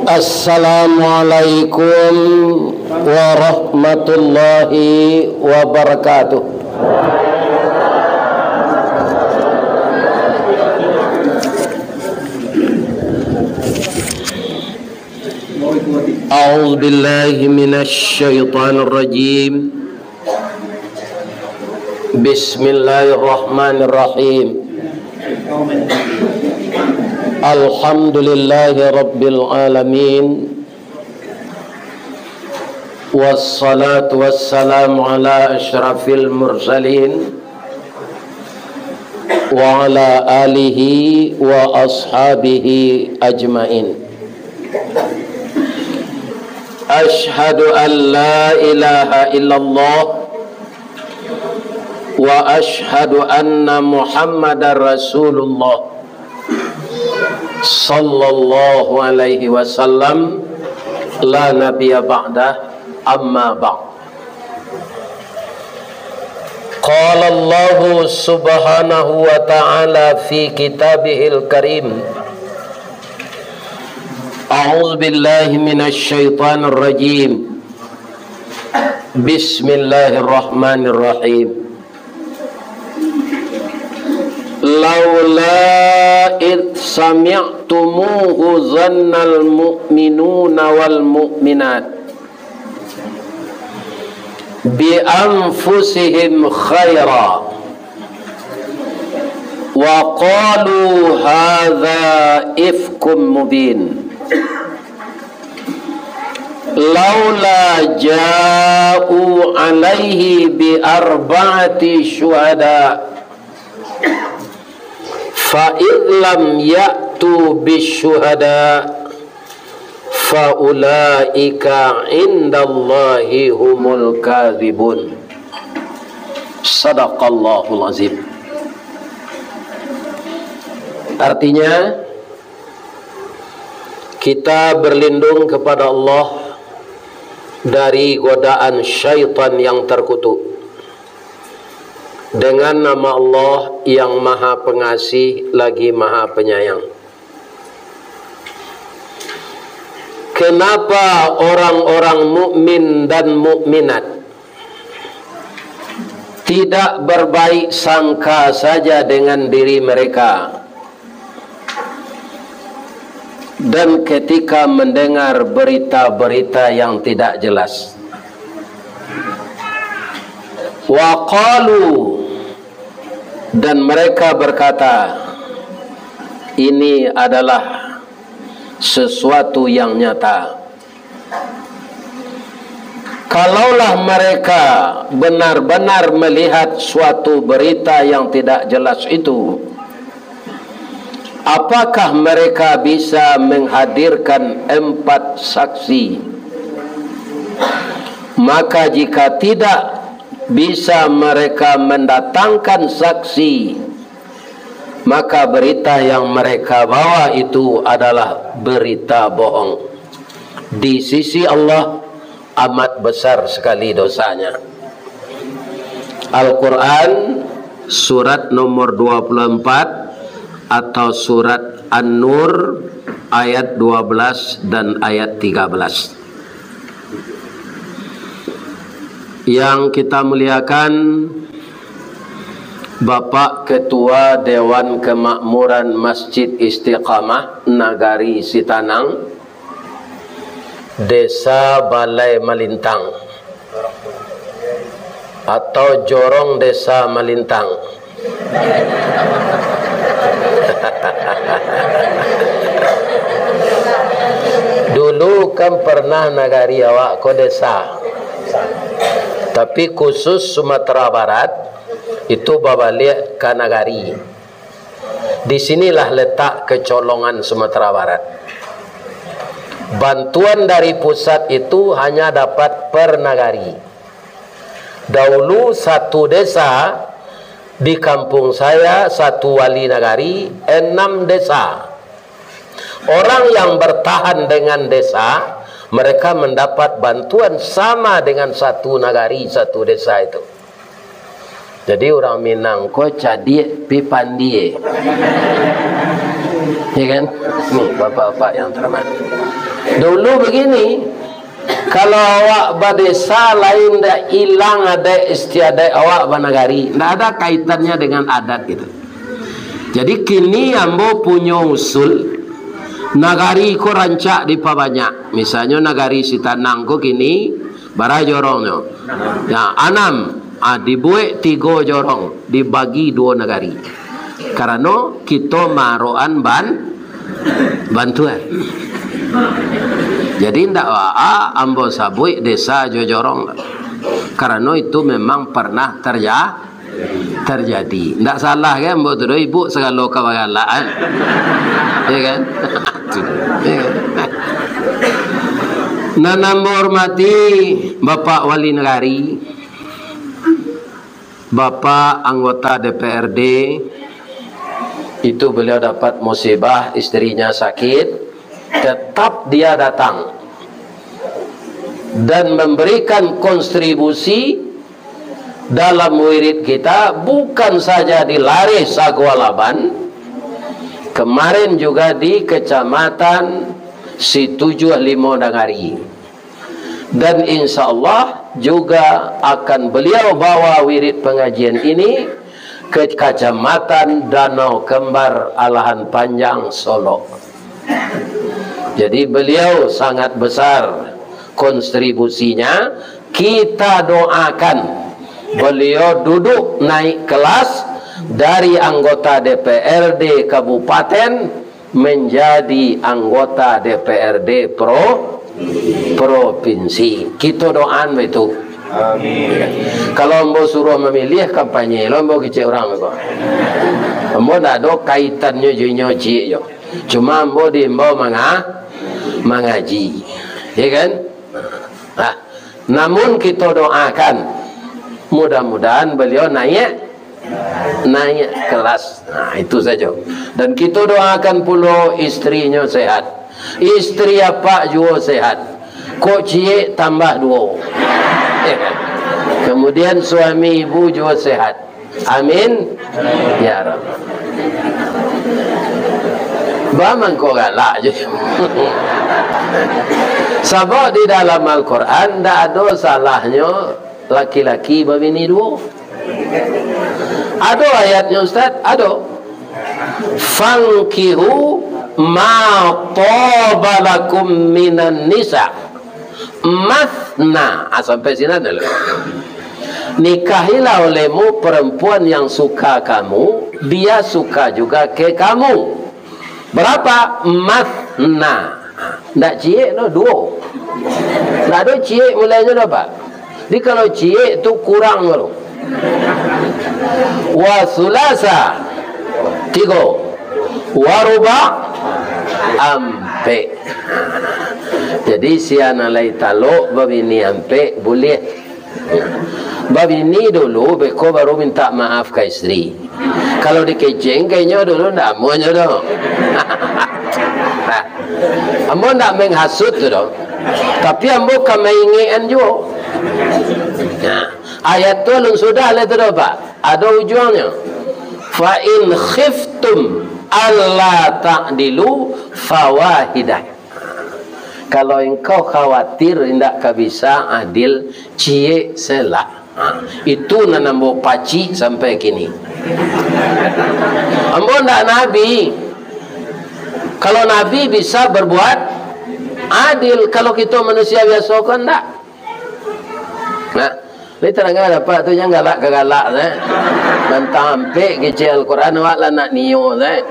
Assalamualaikum warahmatullahi wabarakatuh. A'udzu billahi minasy syaithanir rajim. Bismillahirrahmanirrahim. Alhamdulillahi rabbil alamin. Wassalatu wassalamu ala asyrafil mursalin wa ala alihi wa ashabihi ajmain. Ashhadu an la ilaha illallah wa ashhadu anna Muhammadar Rasulullah sallallahu alaihi wasallam, la nabiyya ba'dah, amma ba'd. Qala Allah subhanahu wa ta'ala fi kitabihil karim, a'udzu billahi minasy syaithanir rajim. Bismillahirrahmanirrahim. Laula id sami'tumuhu zannal mu'minuna wal mu'minat bi anfusihim khaira wa qalu hadza ifkum mubin. Laula ja'u alaihi bi arba'ati syuhada fa'id lam ya'tu bisyuhada fa'ulaika indallahi humul kadhibun. Sadaqallahul azim. Artinya, kita berlindung kepada Allah dari godaan syaitan yang terkutuk dengan nama Allah yang maha pengasih lagi maha penyayang. Kenapa orang-orang mukmin dan mukminat tidak berbaik sangka saja dengan diri mereka, dan ketika mendengar berita-berita yang tidak jelas, wa qalu, dan mereka berkata, ini adalah sesuatu yang nyata. Kalaulah mereka benar-benar melihat suatu berita yang tidak jelas itu, apakah mereka bisa menghadirkan 4 saksi? Maka jika tidak bisa mereka mendatangkan saksi, maka berita yang mereka bawa itu adalah berita bohong. Di sisi Allah amat besar sekali dosanya. Al-Quran surat nomor 24 atau surat An-Nur ayat 12 dan ayat 13. Yang kita muliakan Bapak Ketua Dewan Kemakmuran Masjid Istiqamah Nagari Sitanang, Desa Balai Malintang atau Jorong Desa Malintang. Dulu kan pernah nagari awak ko desa, tapi khusus Sumatera Barat itu babalik ke nagari. Disinilah letak kecolongan Sumatera Barat. Bantuan dari pusat itu hanya dapat per nagari. Dahulu satu desa di kampung saya, satu wali nagari, 6 desa. Orang yang bertahan dengan desa, mereka mendapat bantuan sama dengan satu nagari, satu desa itu. Jadi orang Minang ko cadi pi pandie. Ya kan? Nih bapak-bapak yang terhormat. Dulu begini, kalau awak badesa lain dah hilang ada istiadat awak banagari, tidak ada kaitannya dengan adat gitu. Jadi kini ambo punya usul nagari ko rancak di pabanyak. Misalnya nagari Sitanang ko kini bara jorongnya. Ya, 6 dibuat 3 jorong, dibagi 2 nagari. Karena kita maroan bantuan. Jadi ndak ambo sabui desa jojorong. Karena itu memang pernah terjadi. Ndak salah kan ambo tu ibu segala kawagalaan. Ya kan? Nana hormati Bapak Wali Negari, Bapak anggota DPRD, itu beliau dapat musibah, istrinya sakit, tetap dia datang dan memberikan kontribusi dalam wirid kita, bukan saja di Laris Sagualaban, kemarin juga di Kecamatan Situjuh Limo Nagari, dan insya Allah juga akan beliau bawa wirid pengajian ini ke Kecamatan Danau Kembar Alahan Panjang Solo. Jadi beliau sangat besar kontribusinya. Kita doakan beliau duduk naik kelas dari anggota DPRD Kabupaten menjadi anggota DPRD provinsi. Kita doakan itu. Amin. Kalau ambo suruh memilih kampanye, lo ambo kecil orang apa? Ambo tak ada kaitannya junyo cik yo. Cuma ambo diimbau mengaji, ya kan? Nah, namun kita doakan mudah-mudahan beliau naik kelas. Nah, itu saja. Dan kita doakan pula istrinya sehat. Istri apa juga sehat. Kok cik tambah 2. Kemudian suami ibu juga sehat. Amin. Ya Rabb. Baman kau galak je. Sebab di dalam Al-Quran tidak ada salahnya laki-laki berbini 2. Ada ayatnya Ustaz? Ada. Fankihu ma tabalakum minan nisa mathna. Sampai sini adalah nikahilah olehmu perempuan yang suka kamu, dia suka juga ke kamu. Berapa? Mathna. Tak cik no 2. Tak ada cik mulainya dapat. Jadi kalau cik tu kurang baru. Wa sulasa 3. Wa ruba ampe. Jadi siana lai talok babini ampe boleh. Babini dulu beko baru minta maaf ke istri. Kalau dikeceng kayaknya dulu ndak maunya dong. Ambo ndak menghasut tu dong. Tapi ambo kamaingian juga. Nah, ayat tu lun sudah lah tu Pak. Ada ujungnya. Fa in khiftum alla ta'dilu fawahidah. Kalau engkau khawatir tidak bisa adil, cie selak. Itu nanambo paci sampai kini. Ambo ndak nabi. Kalau nabi bisa berbuat adil, kalau kita manusia biasa kan ndak. Nah, ni terangkan dapat tu yang galak ke galak eh. Mentang ampe kecil Al-Quran awak lah nak niyo eh.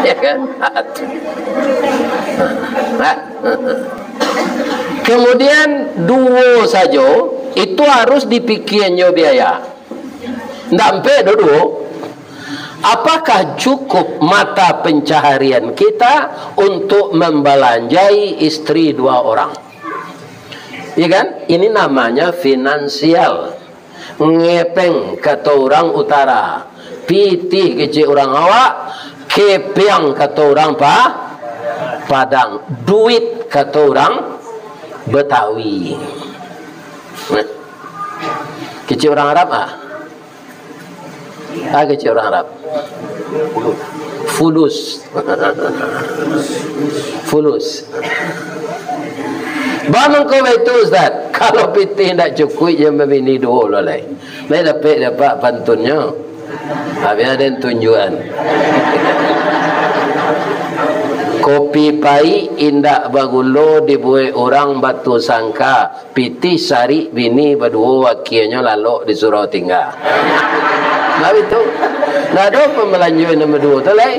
Ya kan? Kemudian 2 saja itu harus dipikirnya biaya. Ndak ampe dulu. Apakah cukup mata pencaharian kita untuk membelanjai istri 2 orang? Ya kan? Ini namanya finansial. Ngepeng kata orang utara, pitih kecil orang awak, kepeng kata orang Padang, duit kata orang Betawi. Kecil orang Arab kecil orang Arab. Fulus. Bangun kau itu Ustaz. Kalau pitih tak cukup je membini dua lah. Dapat pantunnya. Habis ada tunjuan. Kopi pai indak bagulo dibuai orang batu sangka. Pitih sari bini berdua wakilnya lalu disuruh tinggal. Nah itu. Nah ada pemelanjuan nombor dua tu lah.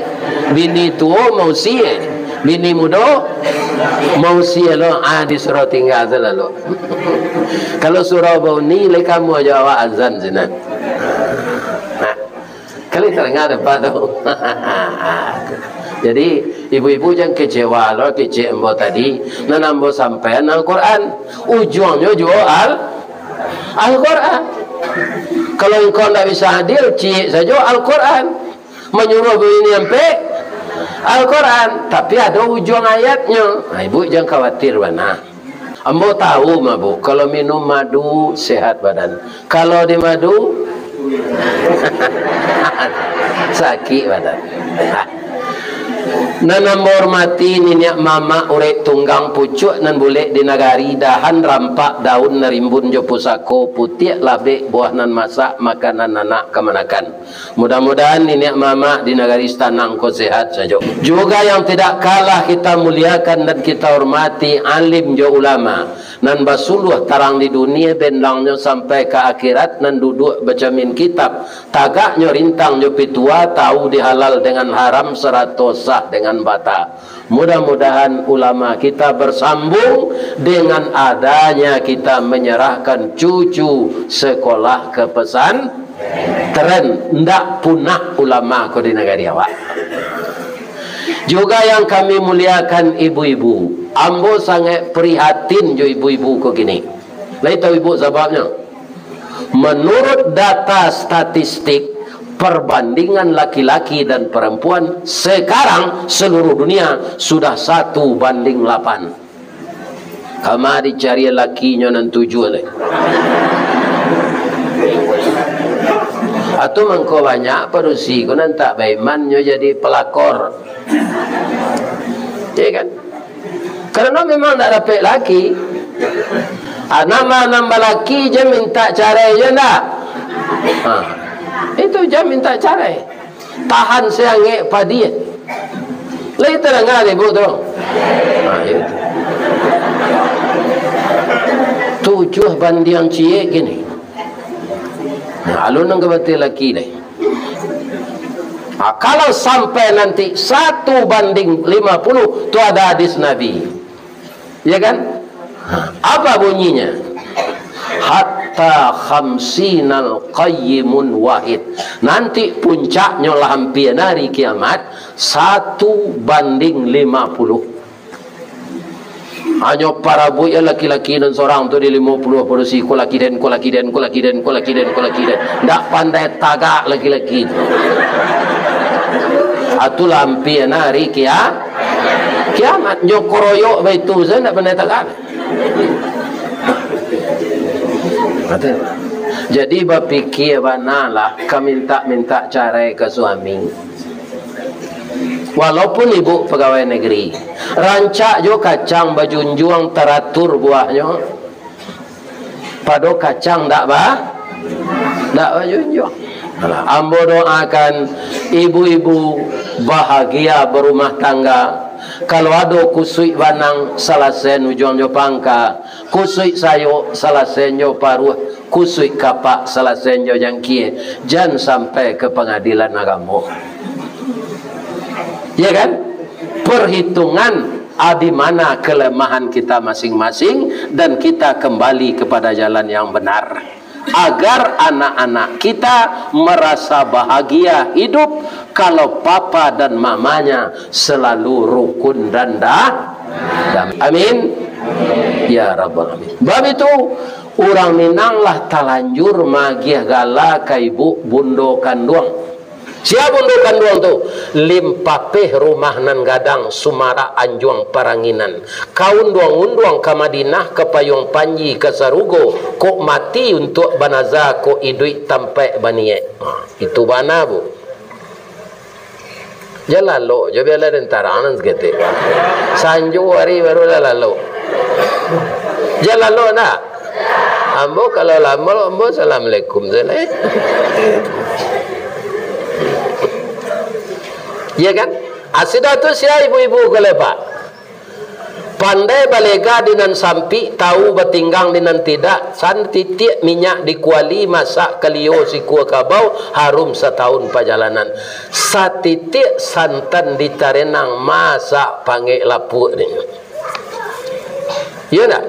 Bini tua mau siye. Bini muda mau siye lo. Disuruh tinggal tu lalu. Kalau surau bau ni le kamu aja awak azan sini. Kali terdengar apa tu? Jadi ibu-ibu jangan kecewa loh kecil embo tadi. Nambo sampai Al-Quran. Ujungnya jual Al-Quran. Kalau engkau tidak bisa hadir, cik saja Al-Quran. Menyuruh begini sampai Al-Quran. Tapi ada ujung ayatnya. Nah, ibu jangan khawatir mana. Ambo tahu mah bu, kalau minum madu sehat badan. Kalau di madu sakit badan. Nan hormati niniak mama urek tunggang pucuk nan boleh di nagari dahan rampak daun nerimbun jo pusako putih labe buah nan masak makanan anak kemanakan. Mudah-mudahan niniak mama di nagari Stanang ko sehat saja. Juga yang tidak kalah kita muliakan dan kita hormati alim jo ulama nan basuluh tarang di dunia bendangnya sampai ke akhirat nan duduk baca min kitab tagaknya rintang jo pitua tahu dihalal dengan haram seratus sah dengan bata. Mudah-mudahan ulama kita bersambung dengan adanya kita menyerahkan cucu sekolah ke pesantren. Ndak punah ulama ko di negara awak. Juga yang kami muliakan ibu-ibu. Ambo sangat prihatin jo ibu-ibu ko gini. Lai tahu ibu sebabnya? Menurut data statistik perbandingan laki-laki dan perempuan sekarang seluruh dunia sudah 1:8. Kama dicari lakinya nan 7 le. Atau mengko banyak parusi ko nan tak baimannya jadi pelakor. Ya kan? Karena memang tak dapat laki. Nama laki je minta cara je ndak. Itu je minta cara. Tahan seangek padi. Lai terdengar ibu tu. Itu. 7 cie gini. Alun nang kebati laki deh. Kalau sampai nanti 1:50 tu ada hadis Nabi. Ya kan? Apa bunyinya? Hatta khamsinal qayyimun wahid. Nanti puncaknya lah hampir hari kiamat 1:50. Hanya para buih laki-laki dan seorang tu di 50 produksi kolaki den. Ndak pandai tagak laki-laki tu. Atu hampir hari kiamat. Nyokoroyok begitu saya ndak pandai tagak. Jadi berpikir banalah kami minta cara ke suami. Walaupun ibu pegawai negeri, rancak jo kacang bajunjuang teratur buahnya. Pado kacang dak bajunjuang. Ambo doakan ibu-ibu bahagia berumah tangga. Kalau ada kusui banang salah sen ujung jo pangka, kusui sayo salah sen jo paruh, kusui kapak salah sen jo jangkie, jangan sampai ke pengadilan agama. Ya kan? Perhitungan di mana kelemahan kita masing-masing dan kita kembali kepada jalan yang benar. Agar anak-anak kita merasa bahagia hidup kalau papa dan mamanya selalu rukun dan damai. Amin. Ya Rabbal Alamin. Bab itu orang Minang lah talanjur magiah gala ka ibu bundo kanduang. Siapa bundo kanduang tu? Limpapeh rumah nan gadang Sumara Anjuang Paranginan. Kaun duang-unduang ke Madinah ke Payung Panji ke Sarugo. Kok mati untuk banaza ko idui tampai baniye. Itu bana bu. Jalan lo, je biarlah tentara segitu. Sanju hari baru lalu. Jalan lo nak. Ambo kalau lama, ambo assalamualaikum salah. Ya kan? Asidah tu siapa ibu-ibu kalau pak? Pandai balega dinan sampi, tahu batinggang dinan tidak, san titik minyak dikuali masak kalio si kuah kabau harum setahun perjalanan. Satitik santan ditarenang masak panggil lapuk ni. Ya tak?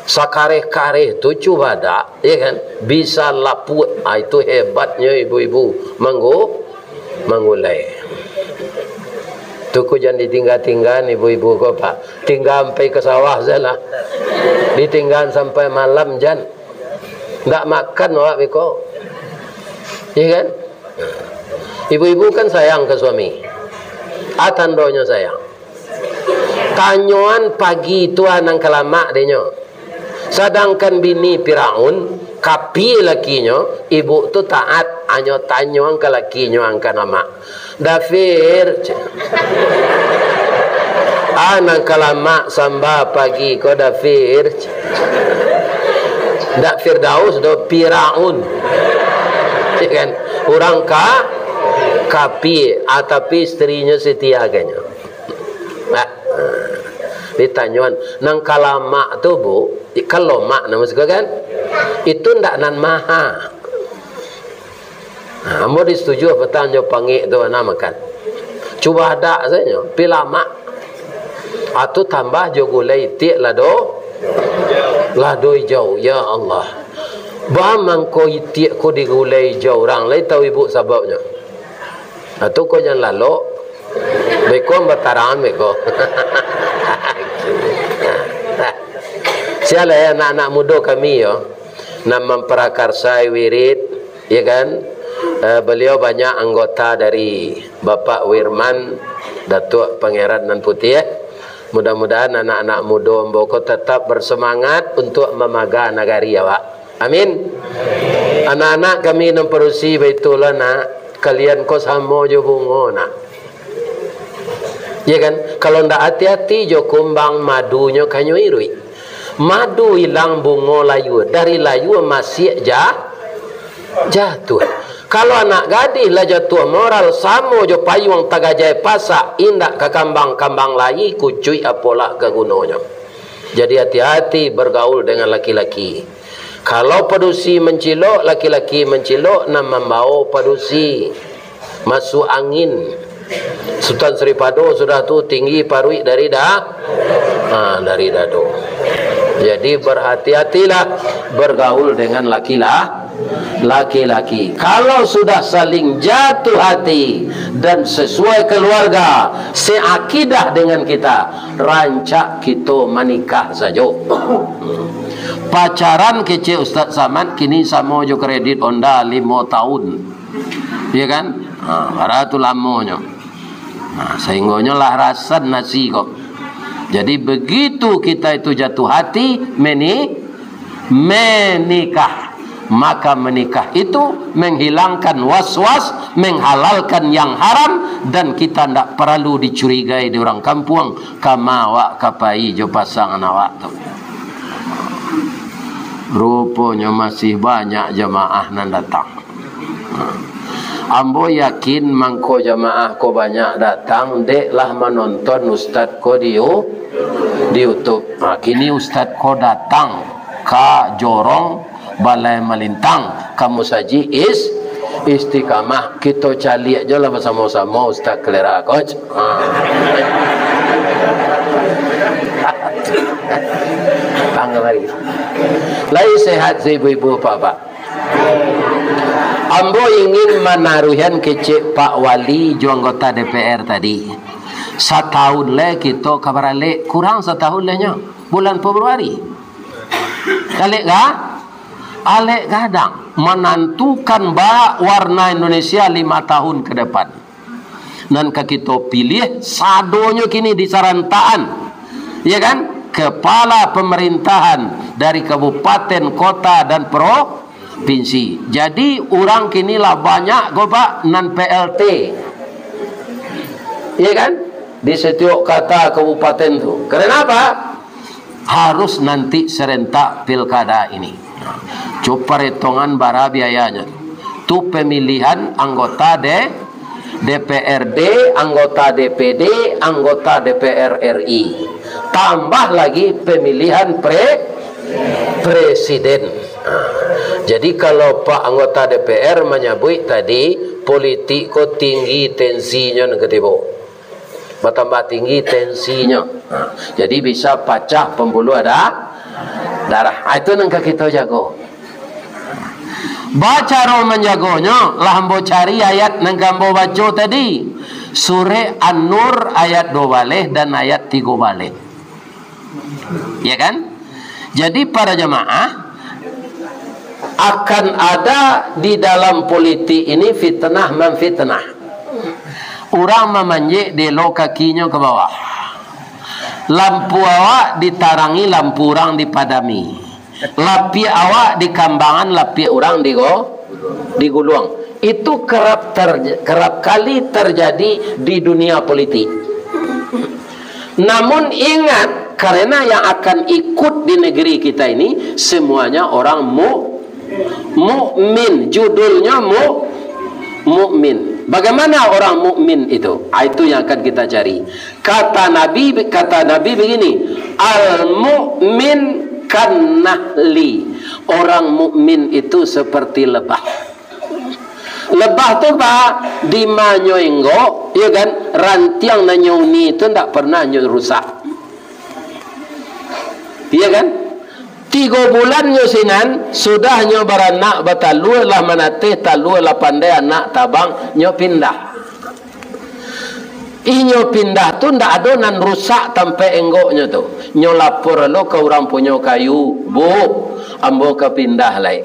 Sakareh-kareh tu cuba tak, ya kan? Bisa lapuk, itu hebatnya ibu-ibu manggulai. Tuku jangan ditinggal-tinggal ibu-ibu kau pak. Tinggal sampai ke sawah saja. Ditinggal sampai malam jan. Tak makan awak beko. Ya kan? Ibu-ibu kan sayang ke suami. Atandonya sayang. Tanyoan pagi tuan nang kelamak denyo. Sedangkan bini Firaun kapi lakinya, ibu tu taat hanya tanyoan ke lakinya angka nama. Dafir anak kalamak samba pagi ko dafir dak Firdaus do Firaun kan orang kapi tapi istrinya setia agaknya ditanyakan nang kalamak tu bu kalau mak nama kan itu ndak nan maha. Ambo disetujui apa tanya panggil tu mana makan. Cuba ada saja, pilama. Atau tambah jogulai tiak lado jauh. Ya Allah. Bamang ko tiak ko digulai jauh orang lain tahu ibu sebabnya. Atau ko jangan lalu. Beko bataran beko. Siapa ya anak-anak muda kami yo, nak memperakarsai wirid, ya kan? Beliau banyak anggota dari Bapak Wirman, Datuk Pangeran Nan Putih. Mudah-mudahan anak-anak muda Mboko tetap bersemangat untuk memaga nagari ya Pak. Amin. Anak-anak kami nemperusi baitullah nak, kalian kau sama jo bungo nak. Ya kan? Kalau ndak hati-hati jo kumbang madunya kanyo irui. Madu hilang bungo layu, dari layu masih jatuh. Kalau anak gadis lah jatuh moral samo jo payung tagajai pasak indak ke kambang-kambang layi kucuy apola ke gunanya. Jadi hati-hati bergaul dengan laki-laki. Kalau padusi mencilok, laki-laki mencilok nak membawa padusi masuk angin. Sultan Sri Pado sudah tu tinggi parui dari dari dado. Jadi berhati-hatilah bergaul dengan laki-laki. Kalau sudah saling jatuh hati dan sesuai keluarga, seakidah dengan kita, rancak kita menikah saja. Pacaran kece Ustaz Samad kini sama jo kredit Honda 5 tahun. Ya kan? Para tu lamanya. Sehingga lah rasa nasi kok. Jadi begitu kita itu jatuh hati menikah, maka menikah itu menghilangkan was-was, menghalalkan yang haram, dan kita tidak perlu dicurigai di orang kampung kama awak kapai jo pasangan awak tu. Rupanya masih banyak jamaah nan datang. Ambo yakin mangko jamaah ko banyak datang, deklah menonton ustaz ko di YouTube. Kini ustaz ko datang ka Jorong Balai Melintang, kamu saji istiqamah. Kita cari aja lah bersama-sama Ustaz Kelera coach. Tangga mari. Lai sehat ibu-ibu bapak. Ambo ingin menaruhkan kecik Pak Wali jo anggota DPR tadi. Setahun le kita kabar le kurang setahun lehnya bulan Februari. Kali gak? Alek gadang menentukan bah warna Indonesia 5 tahun ke depan. Dan kita pilih sadonya kini di Sarantaan. Ya kan? Kepala pemerintahan dari kabupaten, kota dan provinsi. Jadi orang kini lah banyak go Pak non PLT. ya kan? Di setiap kata kabupaten tuh. Kenapa? Harus nanti serentak pilkada ini. Coba perhitungan bara biayanya. Itu pemilihan anggota DPRD, anggota DPD, anggota DPR RI. Tambah lagi pemilihan presiden. Jadi kalau Pak anggota DPR menyebut tadi politik kok tinggi tensinya negatibo. Bertambah tinggi tensinya. Jadi bisa pecah pembuluh darah. Itu yang kita jago. Baca roh menjagonya lah hambo cari ayat nang gambo baca tadi. Surah An-Nur ayat 2 balik dan ayat 3 balik. Ya kan? Jadi para jemaah akan ada di dalam politik ini fitnah memfitnah. Orang memanjik delo kakinya ke bawah. Lampu awak ditarangi, lampu orang dipadami. Lapi awak dikambangan, lapi orang digulung. Itu kerap kali terjadi di dunia politik. Namun ingat, karena yang akan ikut di negeri kita ini semuanya orang mukmin. Judulnya mukmin. Bagaimana orang mukmin itu? Itu yang akan kita cari. Kata Nabi begini, al-mu'min kannahli. Orang mukmin itu seperti lebah. Lebah tu Pak di manyoinggo, ya kan? Rantiang nanyoni itu tidak pernah rusak. Iya kan? 3 bulan nyosinan sudah nyo beranak batalu lah manatih talu lah pandai anak tabang nyo pindah. Inyo pindah tu ndak ada nan rusak sampai enggoknya tu. Nyo lapor lo ke orang punya kayu, bu, ambo ke pindah lai.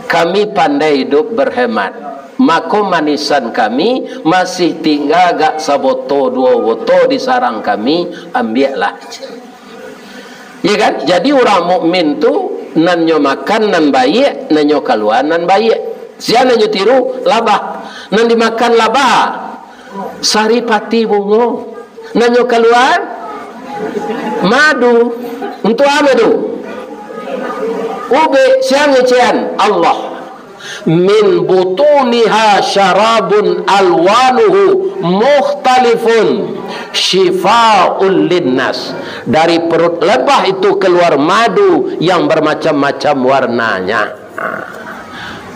Kami pandai hidup berhemat. Maka manisan kami masih tinggal gak saboto 2 boto di sarang kami, ambillah. Ya kan? Jadi orang mukmin tu nan nyo makan nan baik, nan nyo keluar nan baik. Siapa nan nyo tiru labah. Nan dimakan labah. Saripati bungo. Nan nyo keluar madu. Untuk apa tu? Ube siang ngecian Allah. Min butuniha syarabun alwanuhu mukhtalifun syifa'ul linnas. Dari perut lebah itu keluar madu yang bermacam-macam warnanya.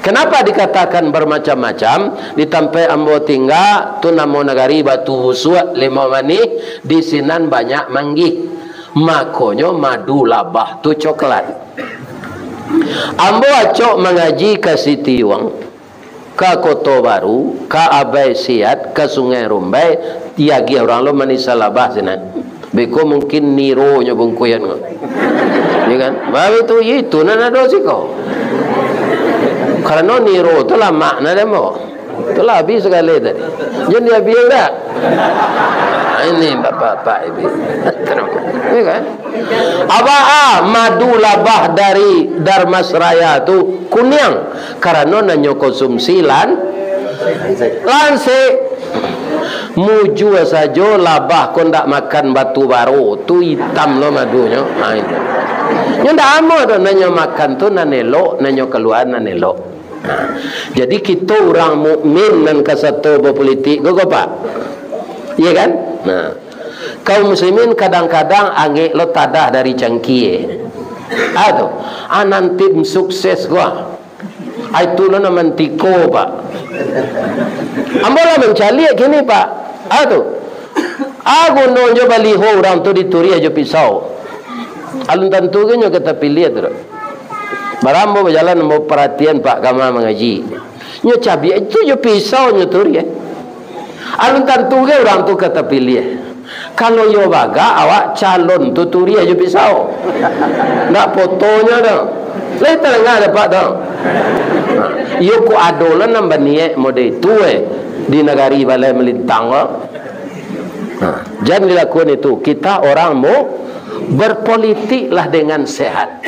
Kenapa dikatakan bermacam-macam? Di tempat ambo tinggal tu namo negari batu busuk 5 manih di sinan banyak manggih. Makonyo madu labah tu coklat. Ambo acok mengaji ke Sitiwang, ke Kota Baru, ke Abai Siat, ke Sungai Rumbai, tiagi orang lo manisa labah sinan. Beko mungkin niro nya bungkuyan ko. Ya kan? Baru itu nana do siko. Karena niro tu lah makna demo. Tu lah habis sekali tadi. Jadi dia biar tak? Ini bapak-bapak ibu. Ya kan? Madu labah dari Darmasraya tu kuning. Karena nanyo konsumsi lanse. Muju saja labah kau ndak makan batu baru tu hitam lo madunya. Nyo ndak amo tu nanyo makan tu nanelo, nanyo keluar nanelo. Jadi kita orang mukmin dan kesatu berpolitik, gogo Pak. Iya kan? Nah, kaum muslimin kadang-kadang angge lo tadah dari cangkie. Aduh, nanti sukses gua. Itu lo naman tiko Pak. Ambola mencari gini Pak. Aduh, aku nonjo baliho orang tu dituri aja pisau. Alun tentu kan kita pilih tu. Barambo berjalan mau perhatian Pak Kama mengaji. Nyo cabi itu yo pisau nyo turi. Alun tentu kan orang tu kata pilih. Kalau yo baga awak calon tuturi aja pisau. Ndak fotonya dong. Lai tengah ada Pak dong. Yo ku adolan nambah niat mode itu di negari balai melintang. Jangan dilakukan itu. Kita orang mau berpolitiklah dengan sehat.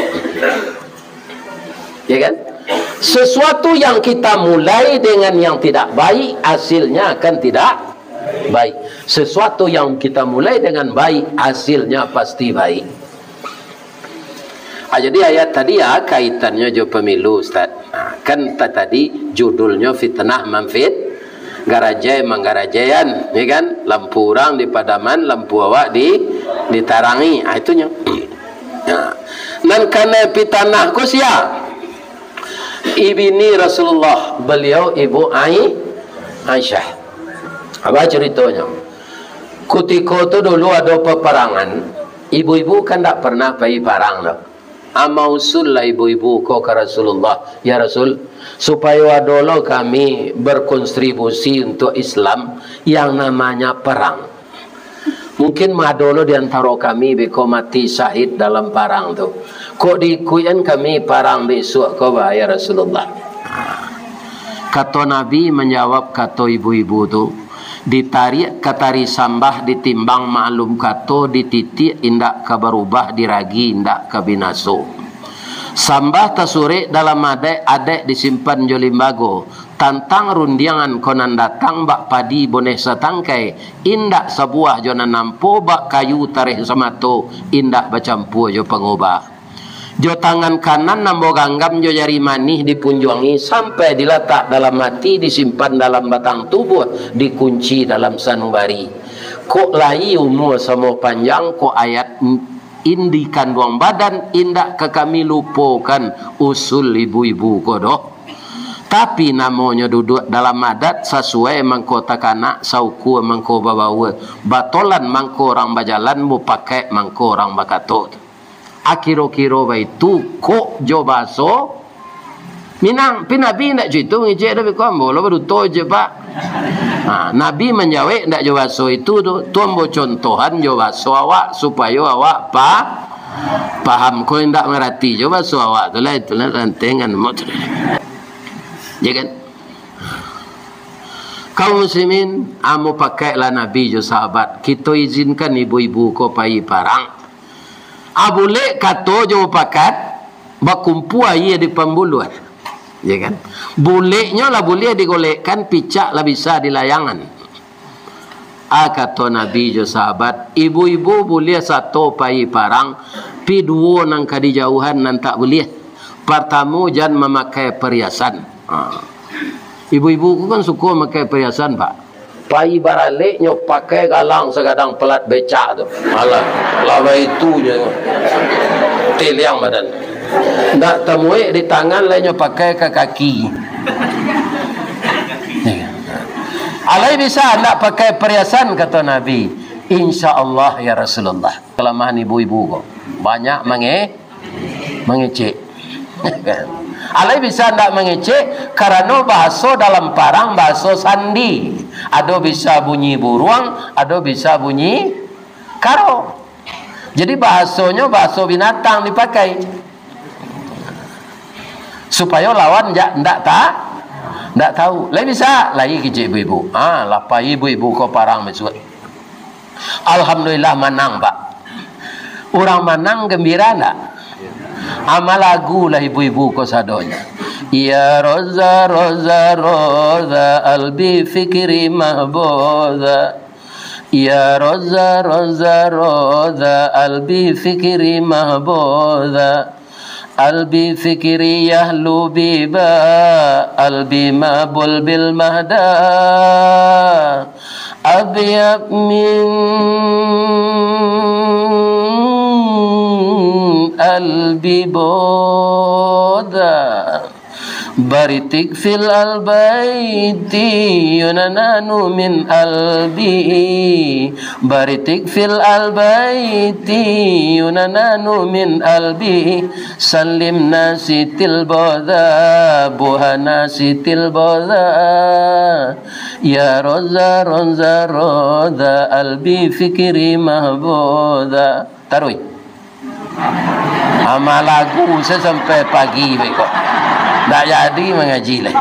Ya kan? Sesuatu yang kita mulai dengan yang tidak baik, hasilnya akan tidak baik. Sesuatu yang kita mulai dengan baik, hasilnya pasti baik. Jadi ayat tadi ya kaitannya jo pemilu, Ustaz. Kan tadi judulnya fitnah manfit garajai manggarajayan, ya kan? Lampu orang di padaman, lampu awak ditarangi. Itunya. Dan karena fitnah ku sia ibni Rasulullah, beliau ibu Aisyah. Apa ceritanya? Ketika itu dulu ada peperangan, ibu-ibu kan tak pernah pergi perang dah. Amausul lah ibu-ibu kau ke Rasulullah, ya Rasul, supaya dulu kami berkontribusi untuk Islam yang namanya perang. Mungkin madolo di antara kami beko mati syahid dalam perang tu. Kok diikuin kami perang besok kau ya Rasulullah. Kata Nabi menjawab kata ibu-ibu tu, ditarik katari sambah ditimbang maklum kato dititik indak ke berubah diragi indak ke binaso. Sambah tasure dalam adek disimpan jo limbago, tantang rundiangan konan datang bak padi boneh satangkai indak sebuah jo nampo bak kayu tareh samato indak bacampu jo pengubah. Jo tangan kanan nambo ganggam jo jari manih dipunjuangi sampai diletak dalam hati, disimpan dalam batang tubuh, dikunci dalam sanubari. Kok lai umur sama panjang, kok ayat indikan buang badan indak ke kami lupakan usul ibu-ibu kodoh. Tapi namanya duduk dalam adat sesuai mangko takana sauku mangko babawa batolan mangko orang bajalan mu pakai mangko orang bakatot. Akiro-kiro itu kok jo baso minang pinabi ndak jitu ngejek dah bekombo lo baru to je pak. Nabi menjawab ndak jo baso itu tuan bo contohan jo baso awak supaya awak paham kau ndak mengerti jo baso awak tu lah itulah rantengan motor. Ya kan? Kaum muslimin amu pakailah Nabi jo sahabat, kita izinkan ibu-ibu kau pergi parang. Abule kato jo pakat bakumpu air di pembuluan, ya kan? Buleknya lah boleh digolekkan, picak lah bisa dilayangan. Kata Nabi jo sahabat, ibu-ibu boleh satu pai parang, pi dua nang kadi jauhan nan tak boleh. Pertama jangan memakai perhiasan. Ibu-ibu ku kan suka memakai perhiasan pak. Pai baraleknya pakai galang segadang pelat becak tu. Alah, lama itu je. Teliang badan. Tak temui di tangan lainnya pakai ke kaki. Alai bisa nak pakai perhiasan kata Nabi. InsyaAllah ya Rasulullah. Kelemahan ibu-ibu kok banyak mengecek. Alai bisa nak mengecek karena bahasa dalam parang bahasa sandi. Ada bisa bunyi buruang, ada bisa bunyi karo. Jadi bahasanya bahasa binatang dipakai supaya lawan ndak tahu. Lai bisa lagi kecik ibu-ibu. Lapai ibu-ibu kau parang mesut. Alhamdulillah menang pak. Orang menang gembira ndak? Amal lagu lah ibu-ibu kau sadonya. Ya roza roza roza albi fikri mahboza. Ya roza roza roza albi fikri mahboza. Albi fikri yahlu biba albi mabul bil mahda. Abyab min albi boda. Baritik fil albayti yunananu min albi. Baritik fil albayti yunananu min albi. Salim nasitil boda buhana sitil boda. Ya roza roza roza albi fikri mahboda. Tarui amal lagu sampai pagi kok. Tak jadi mengaji lah.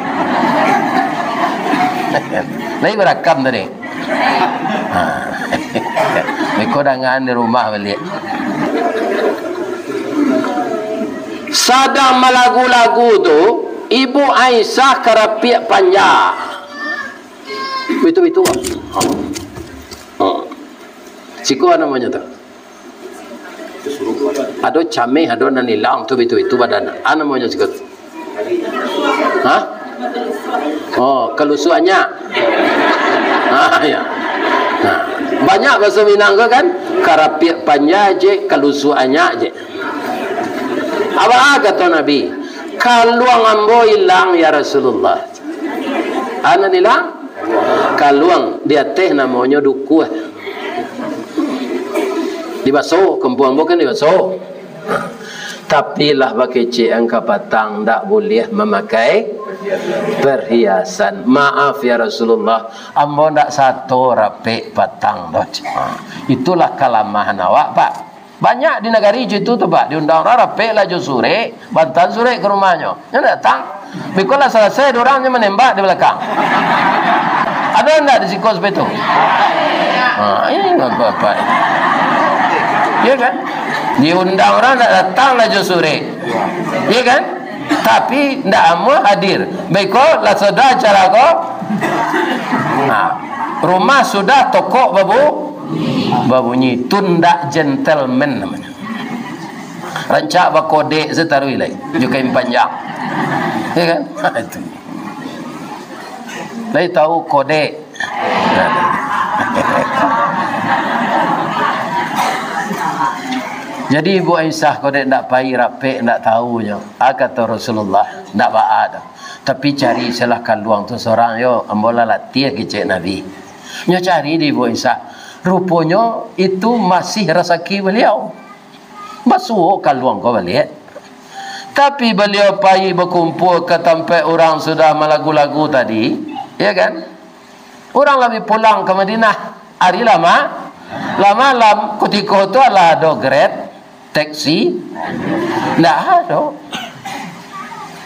Lagi berakam tadi. Mereka dengan di rumah balik. Sadang malagu-lagu tu, Ibu Aisyah kerapiak panjang. Itu. Siko apa namanya tu? Ado cameh, ado nanilang tu itu badan. Apa namanya siko? Hah? Oh, kelusuannya. Ya. Nah, banyak bahasa Minang kan? Karapiak panja je, kelusuannya je. Apa kata Nabi? Kaluang ambo hilang ya Rasulullah. Ana hilang? Kaluang dia teh namanya duku. Dibasuh, kempuan bukan dibasuh. Tapi lah pakai angka patang tak boleh memakai perhiasan. Maaf ya Rasulullah, ambo tak satu rapik patang dah. Itulah kelemahan awak, Pak. Banyak di negara itu tu Pak, diundang orang rapik lah sore, bantan sore ke rumahnya. Dia datang, bikolah selesai orangnya menembak di belakang. Ada enggak di sikos betul? Ini enggak apa-apa. Ya kan? Diundang orang tak datang lah sore. Ya kan? Tapi tak amu hadir. Baiklah lah sudah cara kau. Rumah sudah tokok babunyi tunda gentleman namanya. Rancak bakode setarui lagi. Juga yang panjang. Ya kan? Itu. Lagi tahu kode. Jadi Ibu Aisyah kau tak payah rapik, tak tahunya. Kata Rasulullah, tak ada. Tapi cari silahkan luang tu seorang yo, ambola latih kecik Nabi. Nyo cari di Ibu Aisyah. Rupanya itu masih rezeki beliau. Basuh kan luang kau balik. Tapi beliau payah berkumpul ke tempat orang sudah melagu-lagu tadi, ya kan? Orang lebih pulang ke Madinah. Hari lama ketika itu adalah ada grade taksi, tak ada.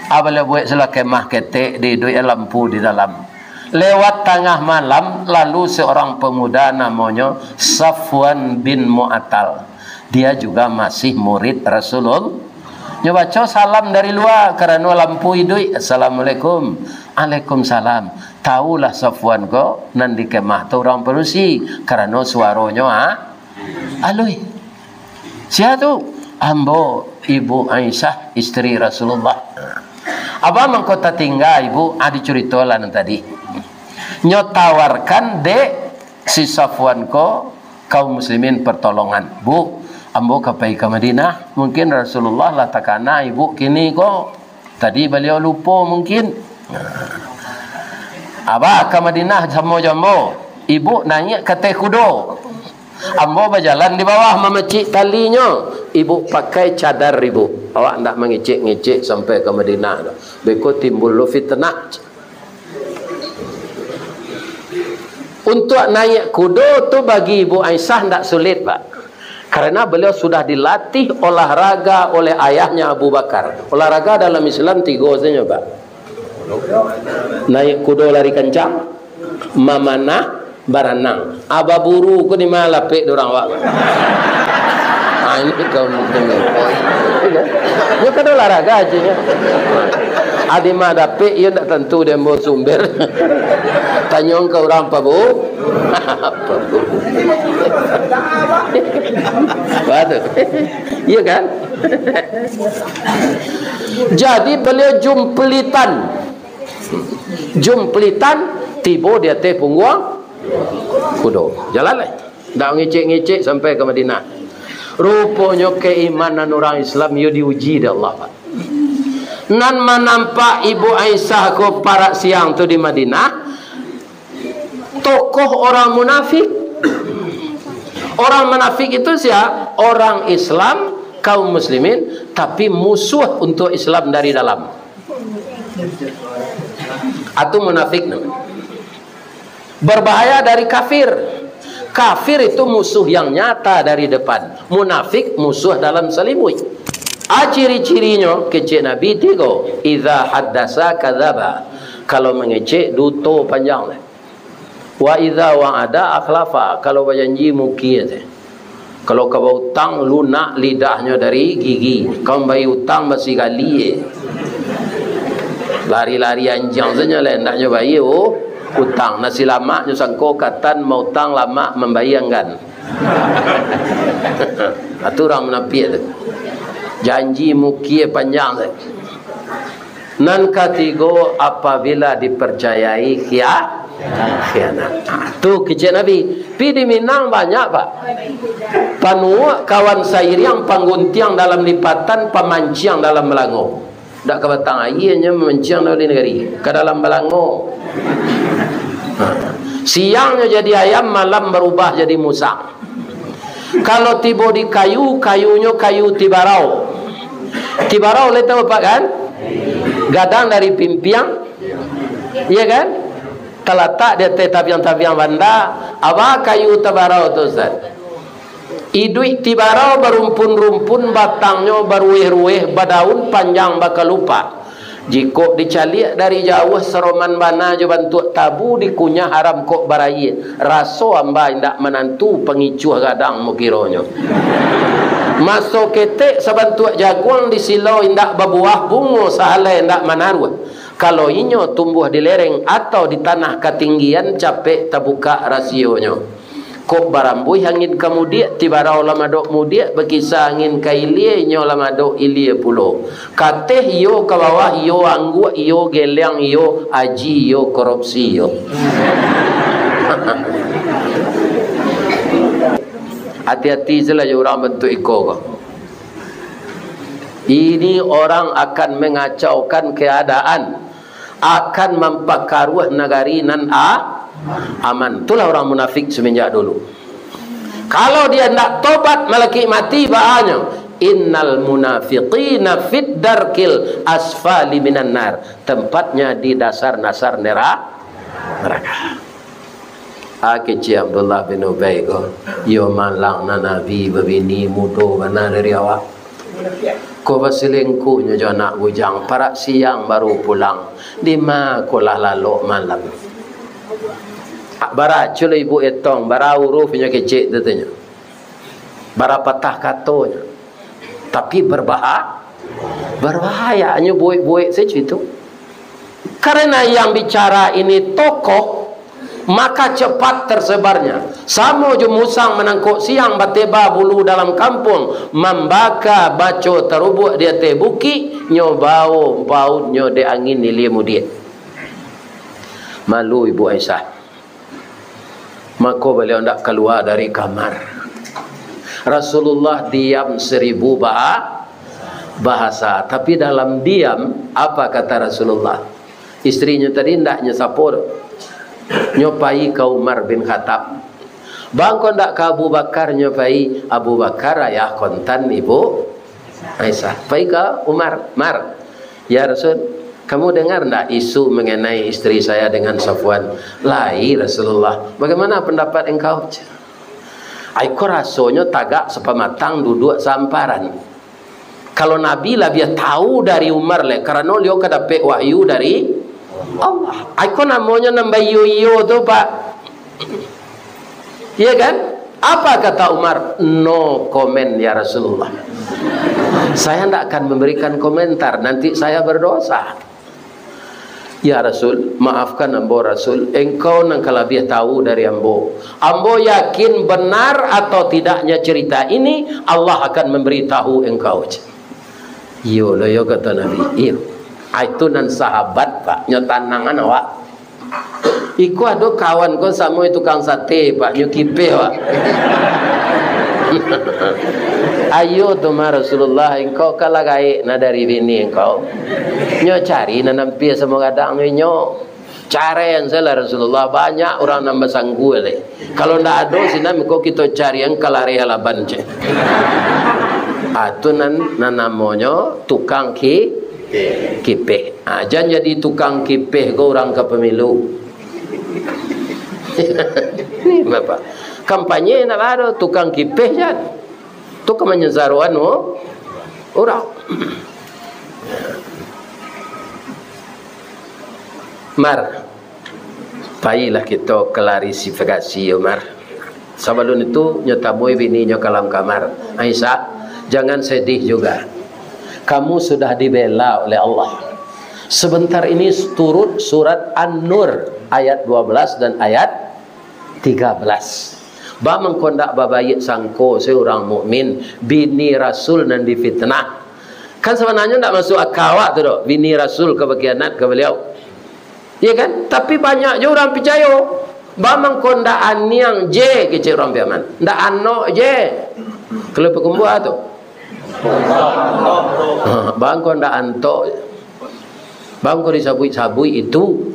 Apabila buat salah kemah ketek di duit lampu di dalam. Lewat tengah malam, lalu seorang pemuda namanya Safwan bin Mu'attal. Dia juga masih murid Rasulullah. Dia baca salam dari luar kerana lampu hidup. Assalamualaikum. Waalaikumsalam. Tahulah Safwan ko nan di kemah tu orang perusi kerana suaranya alui. Siapa tu? Ambo Ibu Aisyah isteri Rasulullah. Apa mengkota tinggal ibu? Diceritakan tadi. Nyo tawarkan dek si Safwan ko kaum muslimin pertolongan. Bu, ambo kapai ke Madinah. Mungkin Rasulullah lah takana ibu kini ko. Tadi beliau lupa mungkin. Abah ke Madinah sama jambo. Ibu naik ke teh kudo. Ambo berjalan di bawah memecik talinya. Ibu pakai cadar ibu. Awak tak mengicik-ngicik sampai ke Madinah. Beko timbul fitnah. Untuk naik kudo tu bagi Ibu Aisyah tak sulit Pak. Karena beliau sudah dilatih olahraga oleh ayahnya Abu Bakar. Olahraga dalam Islam 3 saja Pak. Naik kudo lari kencang, memanah, berenang. Ababuru ku di mana lapik dorang Pak. Ini kau mungkin. Dia kan olahraga aja ya. Adi mah dapik ia tak tentu dia mau sumber. Tanyong ke orang apa bu? Apa bu? Waduh. Iya kan? Jadi beliau jumplitan tiba dia teh punggung kudo. Jalan lah. Tak ngicik-ngicik sampai ke Madinah. Rupanya keimanan orang Islam ia diuji oleh Allah Pak. Nan menampak Ibu Aisyah ko para siang tu di Madinah, tokoh orang munafik. Orang munafik itu siapa? Orang Islam, kaum muslimin, tapi musuh untuk Islam dari dalam. Atau munafik namanya. Berbahaya dari kafir. Kafir itu musuh yang nyata dari depan. Munafik musuh dalam selimut. Ciri-cirinya kecik Nabi 3. Idza haddasa kadzaba. Kalau mengecek duto panjang lah. Wa idza wa'ada akhlafa. Kalau berjanji muki aja. Kalau kau utang lunak lidahnya dari gigi. Kau bayar utang masih kali. Lari-lari anjang saja lah hendaknya bayar. utang. Nasi lama nyo sangko katan mau utang lama membayangkan. Itu orang munafik tu. Janji mukia panjang tu. Nan ketiga apabila dipercayai khianat. Tu kecil Nabi. Pi di Minang banyak pak. Panua kawan sair yang pangguntiang dalam lipatan, pamanciang dalam Melangau. Dak ke batang airnya memanciang dari negeri ke dalam Melangau. Siangnya jadi ayam, malam berubah jadi musang. Kalau tiba di kayu, kayunya kayu tibarau. Tibarau boleh tahu pak kan? Gadang dari pimpiang, iya kan? Terletak di atas tabiang-tabiang banda. Apa kayu tibarau tu Ustaz? Idui tibarau berumpun-rumpun, batangnya beruih-ruih, berdaun panjang bakal lupa. Jika dicalik dari jauh seroman bana je bantu tabu dikunyah haram kok barayi. Raso amba indak menantu pengicuh gadang mukironyo. Masuk ketek sebantu jaguang di silau indak berbuah bunga sahalai indak manaruh. Kalau inyo tumbuh di lereng atau di tanah ketinggian capek terbuka rasionya. Kok barambui angin kemudian tibarau lama dok mudia berkisah angin kailie nyo lama dok ilie pulo. Kateh iyo ke bawah iyo anggu iyo geleng iyo aji iyo korupsi iyo. Hati-hati saja orang bentuk iko. Ini orang akan mengacaukan keadaan, akan memperkaruh negari nan aman. Itulah orang munafik semenjak dulu. Kalau dia tidak tobat melaki mati bahanya. Innal munafiqina fid darkil asfali minan nar. Tempatnya di dasar-dasar neraka. Kecil Abdullah bin Ubay ko, yo malang na nabi babini mudo bana dari awak. Ko basilengkunya jo anak bujang, para siang baru pulang. Di ma ko lalalok malam. Bara cule ibu etong, bara hurufnya kecil tetenya. Bara patah katonya. Tapi berbahaya hanya buik-buik saja itu. Karena yang bicara ini tokoh, maka cepat tersebarnya. Samo je musang menangkuk siang bateba bulu dalam kampung, membaka baco terubuk dia te buki nyo bau nyo de angin ni limu dia. Malu Ibu Aisyah. Maka beliau tidak keluar dari kamar. Rasulullah diam 1000 bahasa, tapi dalam diam apa kata Rasulullah? Istrinya tadi tidak nyesapur. Nyopai ke Umar bin Khattab. Bangkon dak ke Abu Bakar, nyopai Abu Bakar ayah kontan Ibu Aisyah. Pai ke Umar, Mar, ya Rasul, kamu dengar ndak isu mengenai istri saya dengan Safwan? Lai Rasulullah, bagaimana pendapat engkau? Aiko rasonya tagak sepematang duduk samparan. Kalau Nabi lah dia tahu dari Umar le, karena dia kedapet wahyu dari Allah. Aku namanya nambah yo tu pak. Iya kan? Apa kata Umar? No comment ya Rasulullah. Saya tidak akan memberikan komentar, nanti saya berdosa. Ya Rasul, maafkan ambo Rasul, engkau nang lebih tahu dari ambo. Ambo yakin benar atau tidaknya cerita ini, Allah akan memberitahu engkau. Yo lo yo kata Nabi. Iyo. Itu nan sahabat pak, nyotanangan awak. Iku ada kawan ko sama tukang sate pak, nyukipe pak. Ayo tu Rasulullah, engkau kalah gaik na dari bini engkau. Nyo cari na nampi semua kadang nyo. Cara yang salah Rasulullah, banyak orang nambah sanggu le. Kalau ndak ada sinam kau kita cari yang kalari halaban je. Itu nan namanya tukang kipeh. Jangan jadi tukang kipeh ke orang ke pemilu. Ini Bapak. Kampanye nak ada tukang kipeh kan. Tu kemenyezaruan orang. Mar. Baiklah kita klarifikasi Umar. Sebelum itu nyotabui bininya kalam kamar. Aisyah, jangan sedih juga. Kamu sudah dibela oleh Allah. Sebentar ini turun surat An-Nur ayat 12 dan ayat 13. Ba mengkondak babayit sangko seorang mukmin bini rasul dan difitnah. Kan sebenarnya tidak masuk akal tu dok. Bini rasul kebakianat ke beliau. Ya kan? Tapi banyak je orang percaya. Ba mengkondak aniang je kecil orang piaman. Ndak ano je. Kalau pekumbuah tu. Ba mengkondak antok. Bang kau disabui-sabui itu,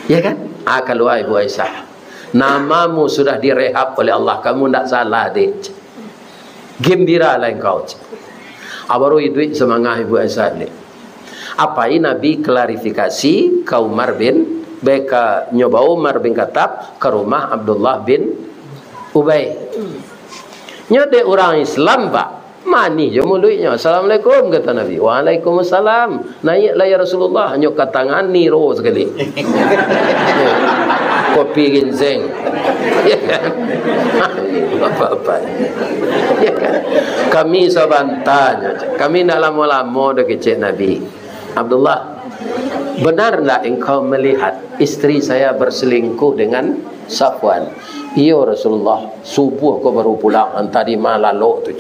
ya kan? Kalau Ibu Aisyah, namamu sudah direhab oleh Allah, kamu tidak salah dek. Gembiralah engkau. Baru itu semangat Ibu Aisyah ni. Apa ini Nabi klarifikasi ke Umar bin Beka nyoba Umar bin Khattab ke rumah Abdullah bin Ubay. Nyode orang Islam pak. Mani je mulutnya. Assalamualaikum kata Nabi. Waalaikumsalam. Naiklah ya Rasulullah. Nyok tangan niro sekali. Kopi ginseng. Ya kan? Apa-apa. Ya kan? Kami sabantanya. Kami nak lama-lama dah kecil Nabi. Abdullah, benar tak engkau melihat isteri saya berselingkuh dengan Safwan? Iya Rasulullah. Subuh kau baru pulang. Tadi malam tu.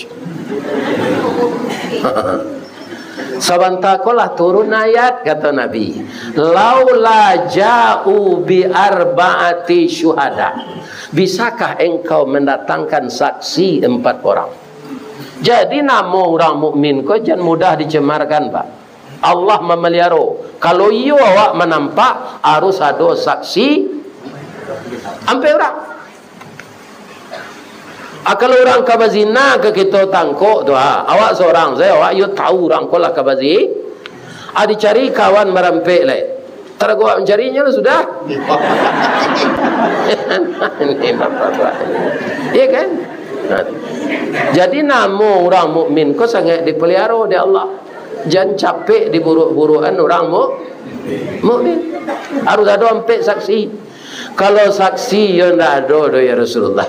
Sabanta kolah turun ayat kata Nabi, laula ja'u bi arba'ati syuhada. Bisakah engkau mendatangkan saksi 4 orang? Jadi nama orang mukmin kau jangan mudah dicemarkan pak. Allah memelihara. Kalau iyo awak menampak harus ada saksi sampai orang. Kalau orang kabazina ke kita tangkuk tu, awak seorang saya, awak you tahu orang kolah kabazi, dicari kawan merampek lah. Tara gua mencarinya lah sudah. Iya kan? Jadi nama orang mukmin kau sangat dipelihara oleh Allah. Jangan capek diburuk-burukan orang mukmin. Harus ada empat saksi. Kalau saksi yang tidak ada ya Rasulullah.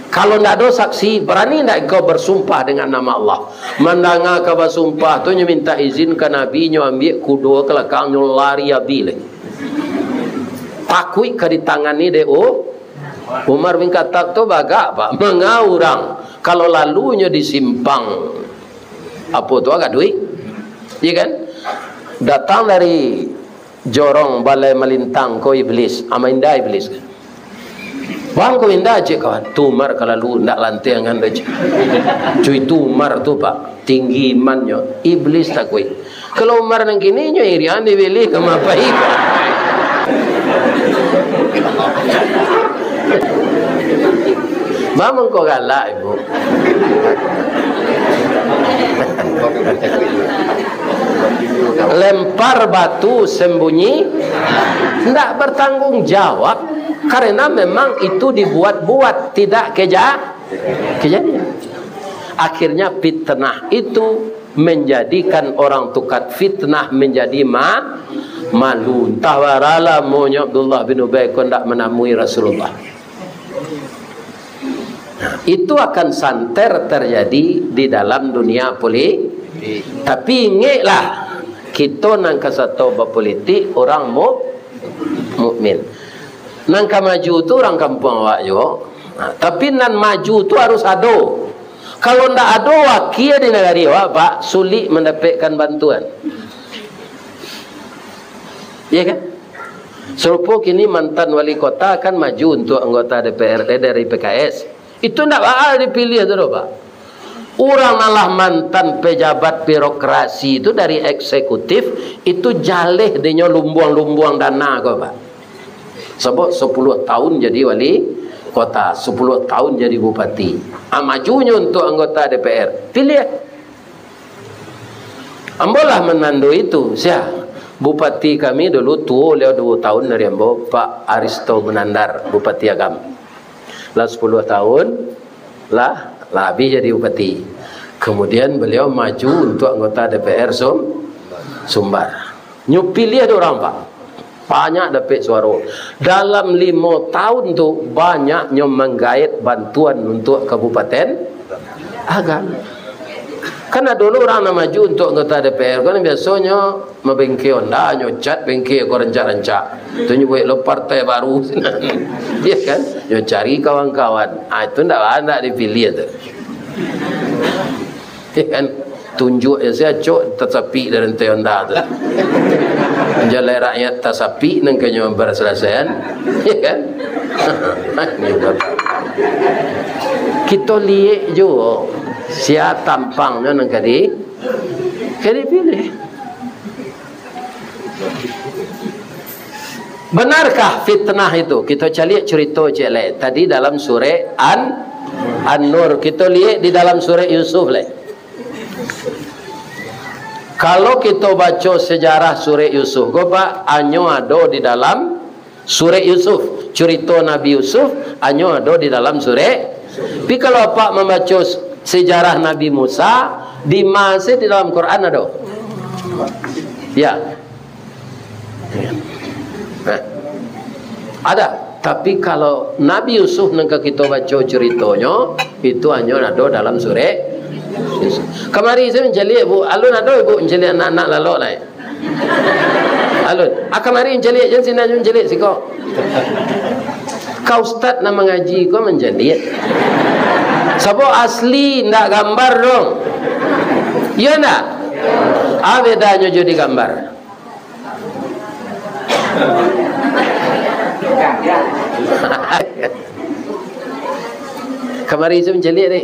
Kalau tidak ada saksi, berani tidak kau bersumpah dengan nama Allah? Mendengar kau bersumpah tu, minta izin ke Nabi, ambil kuda ke belakang, lari habis. Takui ke di tangan ni dia. Umar bin Khattab tu bagak pak, mengaurang. Kalau lalunya disimpang, apa tu agak duit? Ya kan? Datang dari jorong balai melintang ko iblis, amainda iblis kan? Bang kau indah je kawan. Tumar kalau lu nak lantai dengan dia. Cuy tumar tu pak tinggi imannya. Iblis tak kui. Kalau Umar nang kini nyo irian dibeli ke mapai. Mamang kau galak ibu. Lempar batu sembunyi, tidak bertanggung jawab. Karena memang itu dibuat-buat, tidak kejadian. Akhirnya fitnah itu menjadikan orang tukar fitnah menjadi malu. Tawaralah monya Abdullah bin Ubay kau tidak menemui Rasulullah. Itu akan santer terjadi di dalam dunia politik. Tapi ingatlah, kita nang kasatu berpolitik orang mukmin. Nang maju tu orang kampung awak juga. Tapi nan maju tu harus ada. Kalau ndak ada wakil di negara awak pak, sulit mendapatkan bantuan. Ya kan? Serupa kini mantan wali kota akan maju untuk anggota DPRD dari PKS. Itu ndak bakal dipilih tu pak. Orang malah mantan pejabat birokrasi itu dari eksekutif itu jaleh dia lumbuang-lumbuang dana kau pak. Sebab 10 tahun jadi wali kota, 10 tahun jadi bupati. Majunya untuk anggota DPR. Pilih. Ambolah menandu itu. Bupati kami dulu tua, 2 tahun dari Ambo, Pak Aristo Menandar, Bupati Agam. Lah 10 tahun, lah habis jadi bupati. Kemudian beliau maju untuk anggota DPR Sumbar. Nyupilih ada orang pak. Banyak dapat suara. Dalam 5 tahun tu banyaknya menggait bantuan untuk Kabupaten Agam. Karena dulu orang nak maju untuk anggota DPR kan biasanya membengke Honda, nyocat bengke ko rencak-rencak. Tu nyubuh lo partai baru. Dia kan yo cari kawan-kawan. Itu ndak dipilih tu. Dia kan tunjuk saya cok tersapi dari Honda tu. Menjalai rakyat tersapi nang kenyo berselesaian. Ya kan? Kita lihat jo sia tampangnya nang kadi pilih. Benarkah fitnah itu? Kita cari cerita jelek tadi dalam surah An-Nur. Kita lihat di dalam surah Yusuf le. Kalau kita baca sejarah surah Yusuf, goba anyo ada di dalam surah Yusuf. Cerita Nabi Yusuf anyo ada di dalam surah. Tapi kalau apa membaca sejarah Nabi Musa di masih di dalam Quran ada. Ya. Ada. Tapi kalau Nabi Yusuf nangka kita baca ceritanya itu hanya ada dalam surah Yusuf. Kemari saya menjeli bu, alun ada ibu menjeli anak-anak lalu lah. Alun. Kemari menjeli jangan sini menjeli siko. Kau ustaz nak mengaji kau menjeli. Sabo asli ndak gambar dong. Iya ndak? Bedanya jadi gambar. Kemari saya menjelik ni.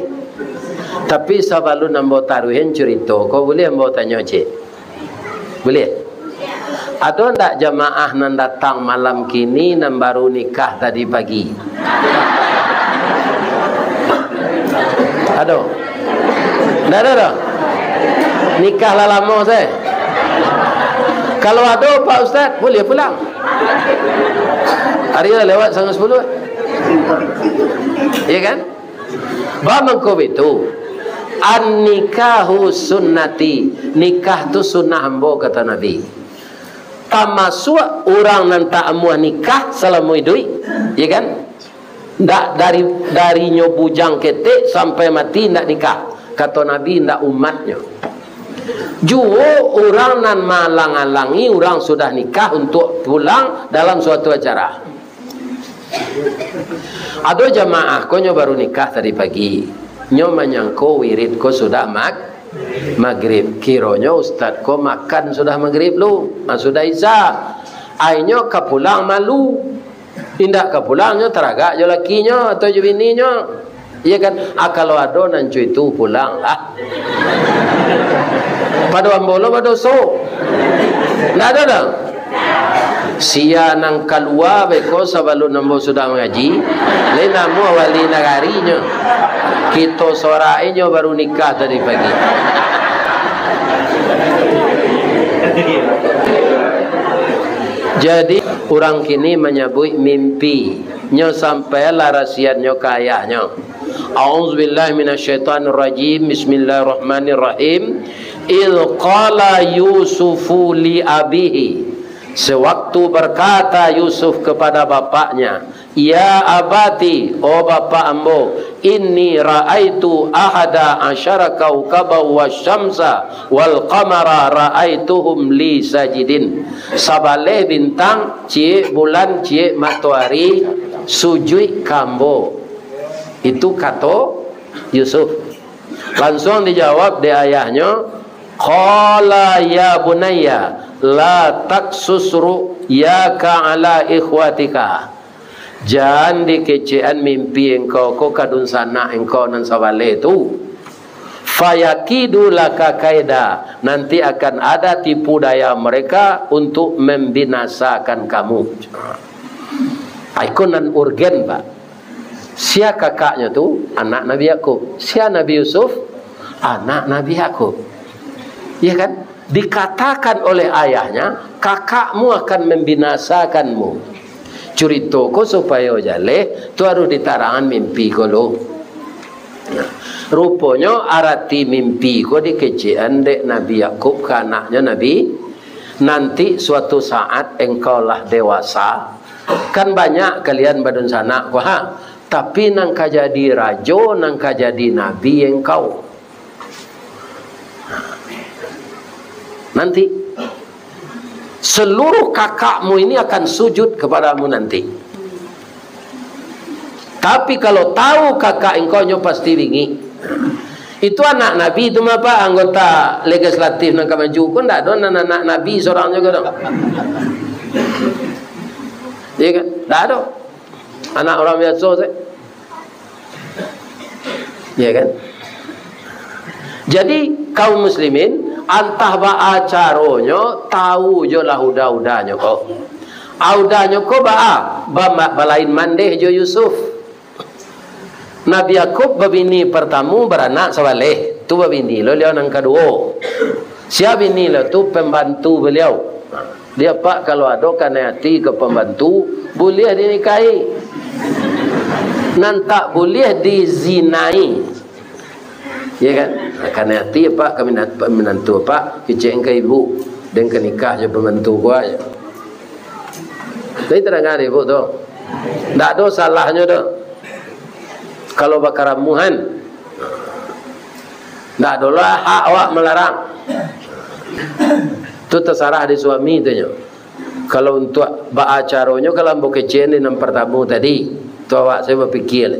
Tapi sebelum nampak taruhin cerita, kau boleh nampak tanya cik? Boleh? Ada ndak jamaah nan datang malam kini nan baru nikah tadi pagi? Ada? Ndak ada? Nikah lah lama saya. Kalau ada Pak Ustaz, boleh pulang. Hari dah lewat 9:30. Ya kan? Bamangko itu an-nikahu sunnati. Nikah tu sunnah hamba kata Nabi. Tamasuk orang nan tak amuah nikah selama hidup, ya kan? Ndak dari nyobujang ketek sampai mati ndak nikah. Kata Nabi ndak umatnya. Juo orang nan malang-alangi orang sudah nikah untuk pulang dalam suatu acara. Ada jamaah ko baru nikah tadi pagi. Nyo menyangko wirid ko sudah maghrib. Kironya ustaz ko makan sudah maghrib lu. Sudah isya. Ainyo ke pulang malu. Indak ke pulangnya teragak je lakinya atau je bininya. Iya kan? Kalau ada nancu itu pulang lah. Pada ambolo pada so. Nggak ada dah. Sia nang kalua beko sebelum nambo sudah mengaji. Le namu wali nagarinya. Kita sorainya baru nikah tadi pagi. Jadi orang kini menyebut mimpi. Nyo sampai larasiannya kayanya. A'udzubillahi minasyaitonirrajim. Bismillahirrahmanirrahim. Il qala Yusufu li abihi. Sewaktu berkata Yusuf kepada bapaknya, ya abati, oh bapak ambo, inni ra'aitu ahada asyara kawkaba wasyamsa wal qamara ra'aituhum li sajidin. Sabale bintang, cie bulan, cie matahari sujud kambo. Itu kata Yusuf. Langsung dijawab di ayahnya, qala ya bunayya la taksus ru'yaka ala ikhwatika. Jangan dikecean mimpi engkau ko kadun sana engkau nan sawale itu. Fayakidu laka kaida. Nanti akan ada tipu daya mereka untuk membinasakan kamu. Ikon nan urgen Pak. Sia kakaknya tu anak Nabi Yakub. Sia Nabi Yusuf anak Nabi Yakub. Ya kan? Dikatakan oleh ayahnya, kakakmu akan membinasakanmu. Ceritaku supaya jale tu harus ditarangan mimpi ko lo. Rupanya arati mimpi ko dikecian dek Nabi Yakub ke anaknya Nabi. Nanti suatu saat engkau lah dewasa. Kan banyak kalian badun sana ko ha. Tapi nangka jadi rajo, nangka jadi nabi engkau. nanti. Seluruh kakakmu ini akan sujud kepadamu nanti. Tapi kalau tahu kakak engkau pasti bingi. Itu anak Nabi itu apa? Anggota legislatif nak maju pun tak ada anak Nabi seorang juga dong. Iya kan? Tak ada. Anak orang biasa saya. Iya kan? Jadi kaum muslimin antah ba acaronyo tahu jo lah udah-udahnya kok. Audahnya kok balain mandeh jo Yusuf. Nabi Yakub babini pertama beranak Saleh. Tu babini lo beliau yang kedua. Siapa bini lo tu pembantu beliau. Dia pak kalau ada kanayati ke pembantu boleh dinikahi. Nan tak boleh dizinai. Ya kan? Kanayati pak kami menantu pak kecek ke ibu dan ke nikah je pembantu gua aja. Tapi terang ibu tu. Tak ada salahnya tu. Kalau bakar muhan, tak ada lah hak awak melarang. Itu terserah di suami tu. Kalau untuk baacaronyo kalau ambo kecil ni yang pertama tadi, tu awak saya berfikir.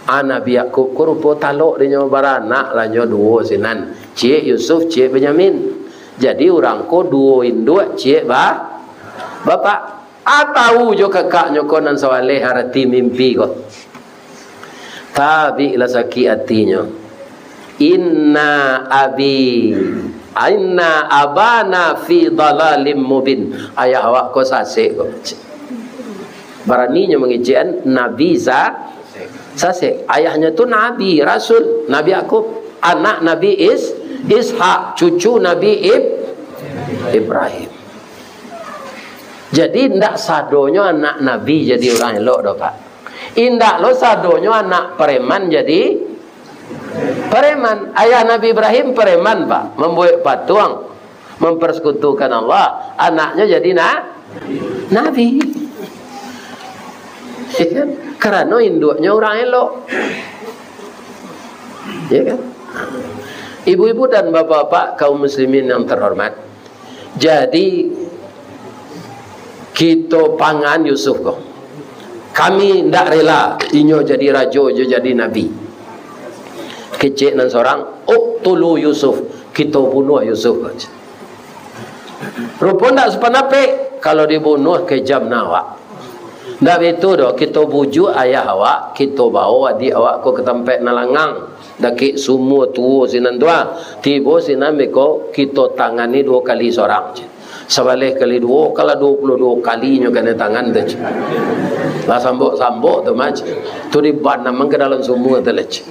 Anak Yakub ko rupo talok dia baranak lah nyo dua sinan. Cik Yusuf, cik Benyamin. Jadi orang ko dua induk cik bapak. Tahu jo kakaknya ko nan Saleh harati mimpi ko. Tapi lah sakit hatinya. Inna abana fi dalalim mubin. Ayah awak ko sasek ko. Baraninya mengijian Nabi sasek. Ayahnya tu Nabi, Rasul, Nabi Yakub, anak Nabi Ishak, cucu Nabi Ibrahim. Jadi ndak sadonya anak Nabi jadi orang elok dah pak. Indak lo sadonya anak preman jadi preman. Ayah Nabi Ibrahim preman pak, membuat patung, mempersekutukan Allah. Anaknya jadi Nabi. Ya kan? Karena induknya orang elok. Ya kan? Ibu-ibu dan bapak-bapak kaum muslimin yang terhormat. Jadi kita pangan Yusuf kok. Kami tidak rela inyo jadi raja, jadi nabi. Kecik dan seorang, uqtulu Yusuf, kita bunuh Yusuf. Rupa tidak sepanapik kalau dibunuh kejam awak. Tak betul dah, kita bujuk ayah awak, kita bawa adik awak ke tempat nalangang. Dakik semua tua sinan tua. Tiba sinan mereka kita tangani 2 kali seorang. Sebalik kali 2, kalau 22 kalinya kena tangan tu. Lah sambok tu macam. Tu diban namang ke dalam semua tu lec.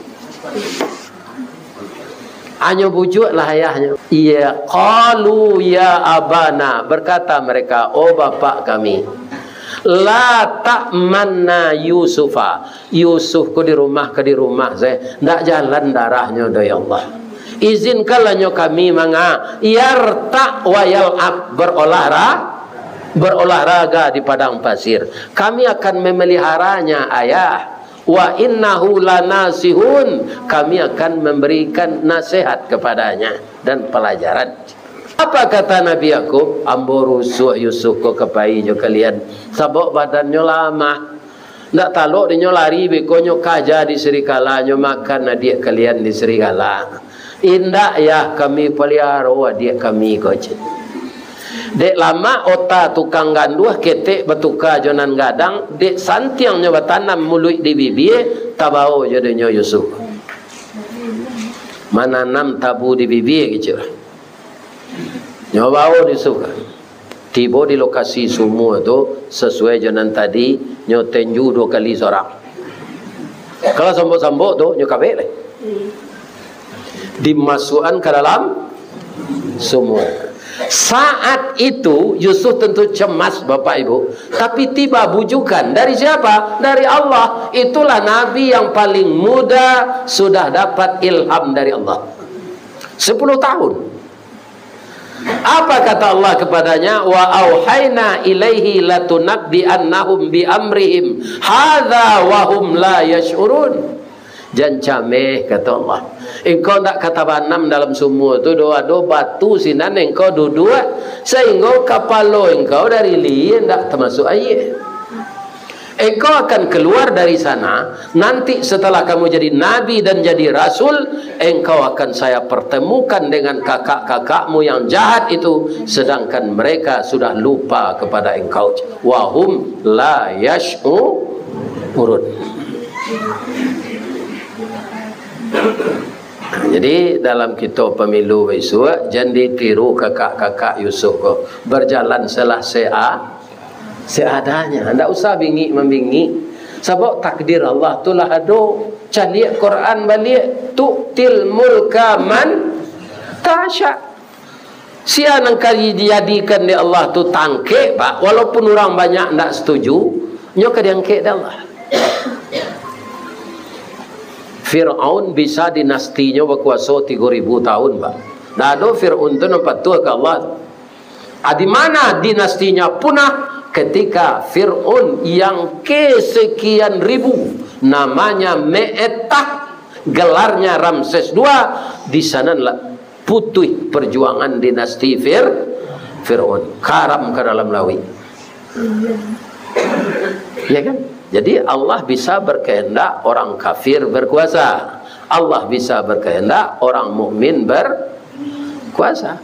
Hanya bujuklah ayahnya. Iya, qalu ya abana, berkata mereka, oh bapak kami. La ta'manna Yusufa. Yusuf ko di rumah saya. Ndak jalan darahnya ya Allah. Izinkanlah kami manga yarta wa yal'ab, berolahraga di padang pasir. Kami akan memeliharanya ayah. Wa innahu lanasihun, kami akan memberikan nasihat kepadanya dan pelajaran. Apa kata Nabi Yakub? Ambo rusuk Yusuf ko kepai jo kalian. Sabok badannya lama. Ndak talok dia lari bekonyo kaja di serigala nyo makan adik kalian di serigala. Indak ya kami pelihara adik kami ko. Dek lama otak tukang ganduh ketek betuka jonan gadang, dek santiangnya batanam mulut di bibir tabau jadinya Yusuf. Mananam tabu di bibir gitu. Nyobao Yusuf kan. Tiba di lokasi semua tu sesuai jonan tadi nyo tenju 2 kali seorang. Kalau sambok-sambok tu nyo kabeh le. Dimasukkan ke dalam semua. Saat itu Yusuf tentu cemas Bapak Ibu. Tapi tiba bujukan dari siapa? Dari Allah. Itulah Nabi yang paling muda sudah dapat ilham dari Allah. 10 tahun. Apa kata Allah kepadanya? Wa auhayna ilaihi latunabbi annahum bi amrihim hadza wa hum la yash'urun. Jan cameh kata Allah. Engkau tak kata banam dalam sumur tu doa-doa batu sinan engkau duduk sehingga kapalo engkau dari lian tak termasuk air. Engkau akan keluar dari sana. Nanti setelah kamu jadi nabi dan jadi rasul, engkau akan saya pertemukan dengan kakak-kakakmu yang jahat itu, sedangkan mereka sudah lupa kepada engkau. Wahum la yash'urun. Jadi dalam kitab pemilu besok, jangan ditiru kakak-kakak Yusuf ko. Berjalan selah seadanya. Tidak usah bingit membingit. Sebab takdir Allah tu lah ada. Calik Quran balik. Tu'til mulka man tasya. Siapa yang kali dijadikan di Allah tu tangkik pak. Walaupun orang banyak tidak setuju. Nyoka diangkik di Allah. Fir'aun bisa dinastinya berkuasa 3.000 tahun pak. Nah ada Fir'aun tu nampak tu ke Allah. Di mana dinastinya punah? Ketika Fir'aun yang kesekian ribu namanya Me'etah, gelarnya Ramses II, di sana putih perjuangan dinasti Fir'aun. Karam ke dalam lawi. Ya kan? Jadi Allah bisa berkehendak orang kafir berkuasa. Allah bisa berkehendak orang mukmin berkuasa.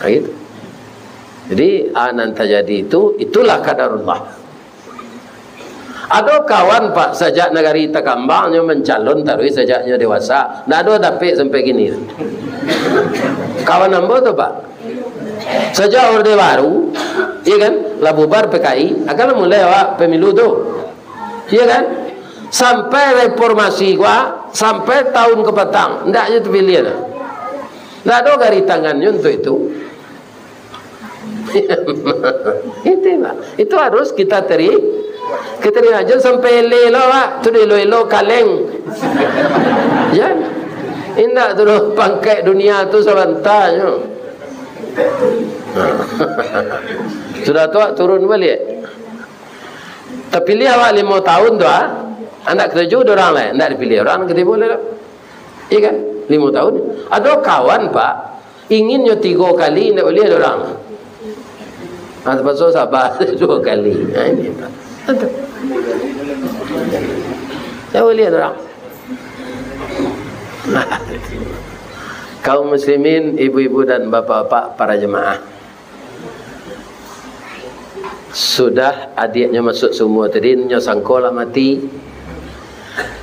Nah, gitu. Jadi nanti jadi itulah kadarullah. Ada kawan pak sejak negari Takambangnya mencalon tarui sejaknya dewasa. Nggak ada dapet sampai gini. Kawan ambo tu pak. Sejak Orde Baru, iya kan, lah bubar PKI, akan mulai awak pemilu tu, iya kan, sampai reformasi gua, sampai tahun kepetang, ndaknya terpilih dah, ndak ada gari tangannya untuk itu. Itu pak, itu harus kita terima aja sampai lelo pak, tu lelo kaleng, ya, indah tu pangkai dunia tu sebentarnya. Sudah tua turun balik. Terpilih awak 5 tahun tu anak ketujuh orang lain tidak dipilih, orang ketiga boleh tak? Iya kan? 5 tahun. Ada kawan pak inginnya 3 kali tidak boleh orang. Pasal sabar 2 kali. Ini pak. Tak boleh orang. Kaum muslimin, ibu-ibu dan bapak-bapak, para jemaah, sudah adiknya masuk semua tadi, nya sangkolah mati.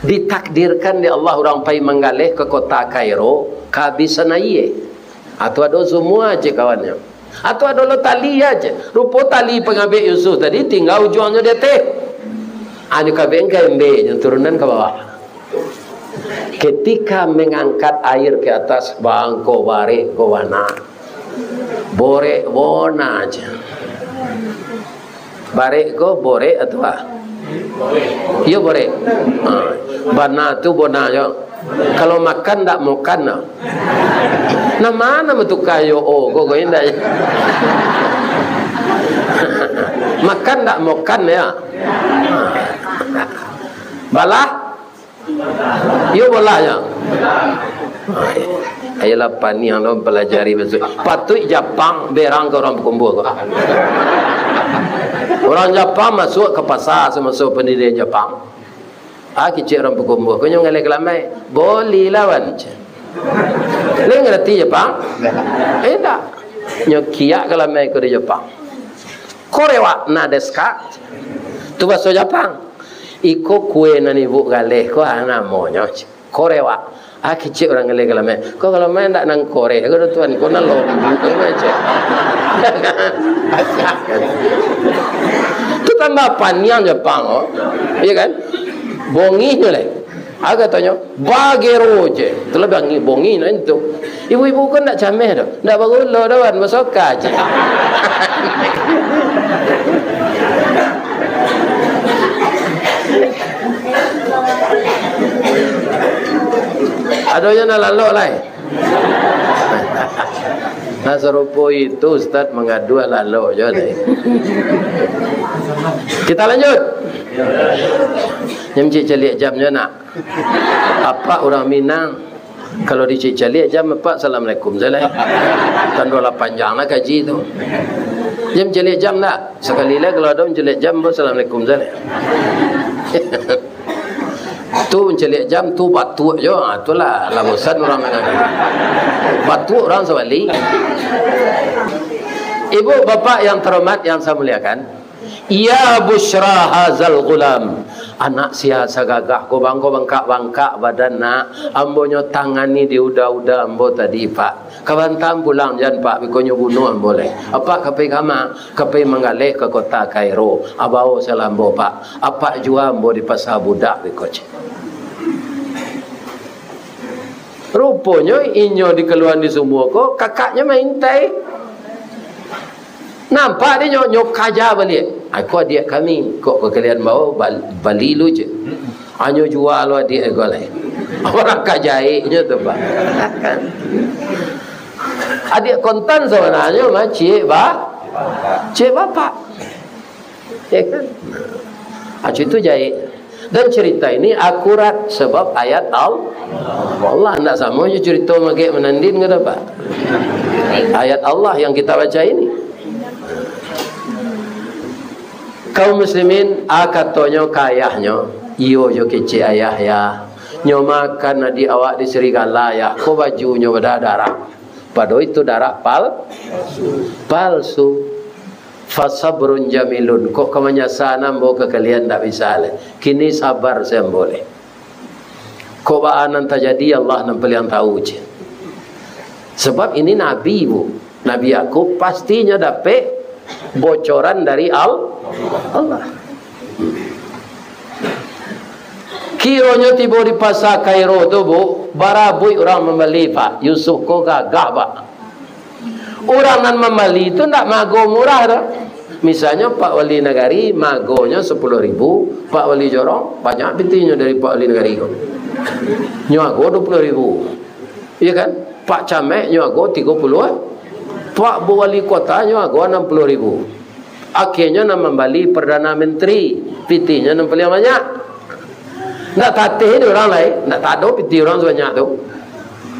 Ditakdirkan di Allah orang pai menggalih ke kota Kairo, kehabisan air. Atau ada semua aja kawannya. Atau ada lo tali aja. Rupa tali pengambil Yusuf tadi tinggal ujungnya dia teh. Ada kabeng KMB yang turunan ke bawah. Ketika mengangkat air ke atas, bangko barek ko wana, borek wona aja. Barek ko borek atau apa? Iya borek. Bana tu bona yo. Kalau makan tak makan na. Nah mana betul kayo kok indah. Makan tak makan ya. Balah. Yo bola ya. Ayalah pani yang lo pelajari besok. Patut Jepang berang ke orang berkumpul. Orang Jepang masuk ke pasar masuk pendidikan Jepang. Kecil orang berkumpul. Kau nyong ngelak lamai. Boleh lawan. Leng ngerti Jepang? Tak. Nyong kiak ke lamai ke Jepang. Korewa na desu ka? Tu bahasa Jepang. Iko kue nani bu galeh ko ana monyo korewa kecil orang galeh kalame ko kalau main tak nang kore ko tuan ko nang lombu ko macam tu tambah panjang Jepang iya kan bongi nyole agak tanya bagero je tu lebih bongi no itu ibu-ibu kan tak cameh dah tak bagus lo dah masuk aja. Adanya nak lalu lah. Nah serupa itu Ustaz mengadu lalu je. Kita lanjut. Yang cik calik jamnya nak. Apa orang Minang kalau dicik calik jam apa Assalamualaikum salam. Kan dola panjang lah kaji tu. Jam calik jam tak? Sekali lah kalau ada calik jam Assalamualaikum salam. Tu mencelik jam tu batuk je. Itulah lamusan orang Minang. Batuk orang Sewali. Ibu bapa yang terhormat yang saya muliakan, ya busyra hazal gulam, anak sia sagagah ko bangkak badan nak ambonyo tangani di udah ambo tadi pak kawantam pulang jan pak bikonyo bunuh boleh apa kapai kama kapai manggaleh ke kota Kairo abao salambo pak apa jua ambo di pasar budak bikoce rupanya inyo di keluar di semua ko kakaknya main tai. Nampak dia nyok kaja balik. Aku adik kami kok kalian bawa bali lu je. Anyo jual lu adik aku lain. Orang kajaiknya tu pak. Adik kontan sebenarnya mah cik bapak. Ya kan? Acu itu jahit. Dan cerita ini akurat sebab ayat Allah nak sama je cerita makai menandin ke apa? Ayat Allah yang kita baca ini. Kaum muslimin akatonyo kayahnya iyo yo kece ayah ya nyo makan di awak di serigala ya ko bajunya berdarah padahal itu darah palsu fasabrun jamilun kok kemenyasana mbo ke kalian tak bisa le kini sabar saya boleh ko baanan terjadi Allah nampel yang tahu je sebab ini nabi bu nabi aku pastinya dapat bocoran dari Allah. Kironya tiba di pasar Kairo tu bu, barabui orang membeli pak, Yusuf ko gagah pak. Orang nan membeli itu tak mago murah dah. Misalnya Pak Wali Negari magonya 10.000, Pak Wali Jorong banyak bintinya dari Pak Wali Negari ko. Nyago 20.000, iya kan? Pak Camek nyago 30, Pak Bu Wali Kota nyago 60.000. Akhirnya nama Bali Perdana Menteri pitinya nampak yang banyak. Nak tatih ni orang lain, nak tak ada piti orang sebanyak tu.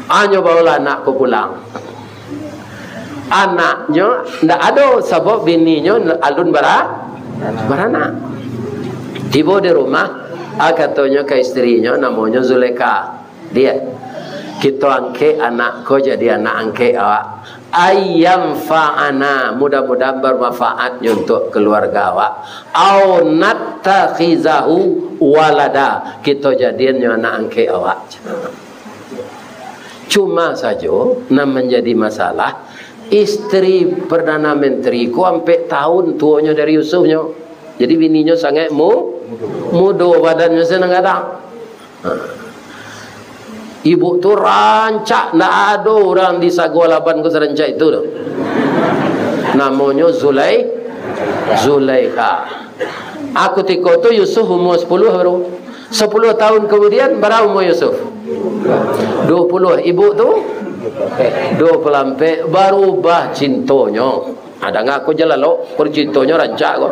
Hanya bawa anak ko pulang. Anaknya tak ada sebab bininya alun beranak. Tiba di rumah, katanya ke istrinya namanya Zuleka. Dia kita angke anak ko jadi anak angke awak. Ayam fa'ana mudah-mudahan bermanfaat untuk keluarga awak au nattakhizahu walada kita jadinya anak angke awak cuma saja nam menjadi masalah istri Perdana Menteri ku sampai tahun tuanya dari Yusufnya jadi bininya sangat muda badannya senang ada ibu tu rancak, tak ada orang di Sago Laban ke serancak itu tu. Namanya Zulaikha. Aku tiko tu Yusuf umur 10 baru. 10 tahun kemudian berapa umur Yusuf? 20. Ibu tu 20 baru bah cintonya. Ada ngak aku jalan lo, percintonya rancak kok.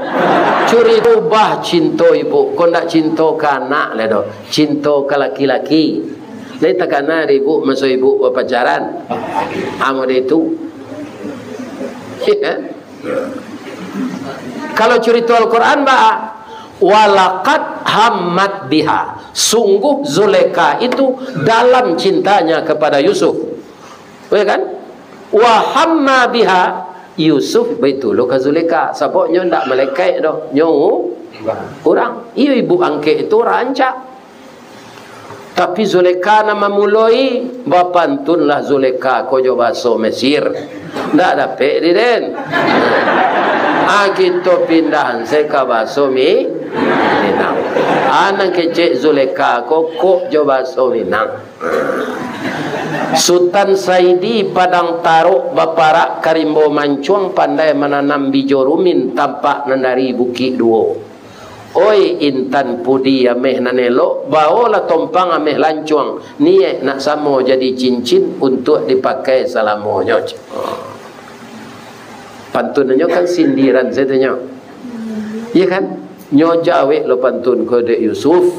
Curi ubah cinto ibu. Kau nak cinto ke anak le do. Cinto ke laki-laki. Lain takkan ibu masuk ibu pacaran. Amor itu. Kalau cerita Al-Quran walaqad hammat biha. Sungguh Zulekha itu dalam cintanya kepada Yusuf. Ya kan? Wa hamma biha Yusuf baitulu ke Zulekha. Sebabnya ndak melekat doh. Nyo kurang. Ibu angke itu rancak. Tapi Zulekha nama mulai bapantunlah Zulekha kojo baso Mesir. Ndak dapat diden. Kita pindahan seka baso Minang. Anak kecik Zulekha kok jo baso Minang. Sultan Saidi Padang Taruk Baparak Karimbo Mancuang pandai menanam bijo rumin tampak nandari bukit duo. Oi intan pudi ameh nanelo bawalah tompang ameh lancuang niat nak samo jadi cincin untuk dipakai salamonya. Pantunnya kan sindiran setanya. Iya kan? Nyo jawe lo pantun kode Yusuf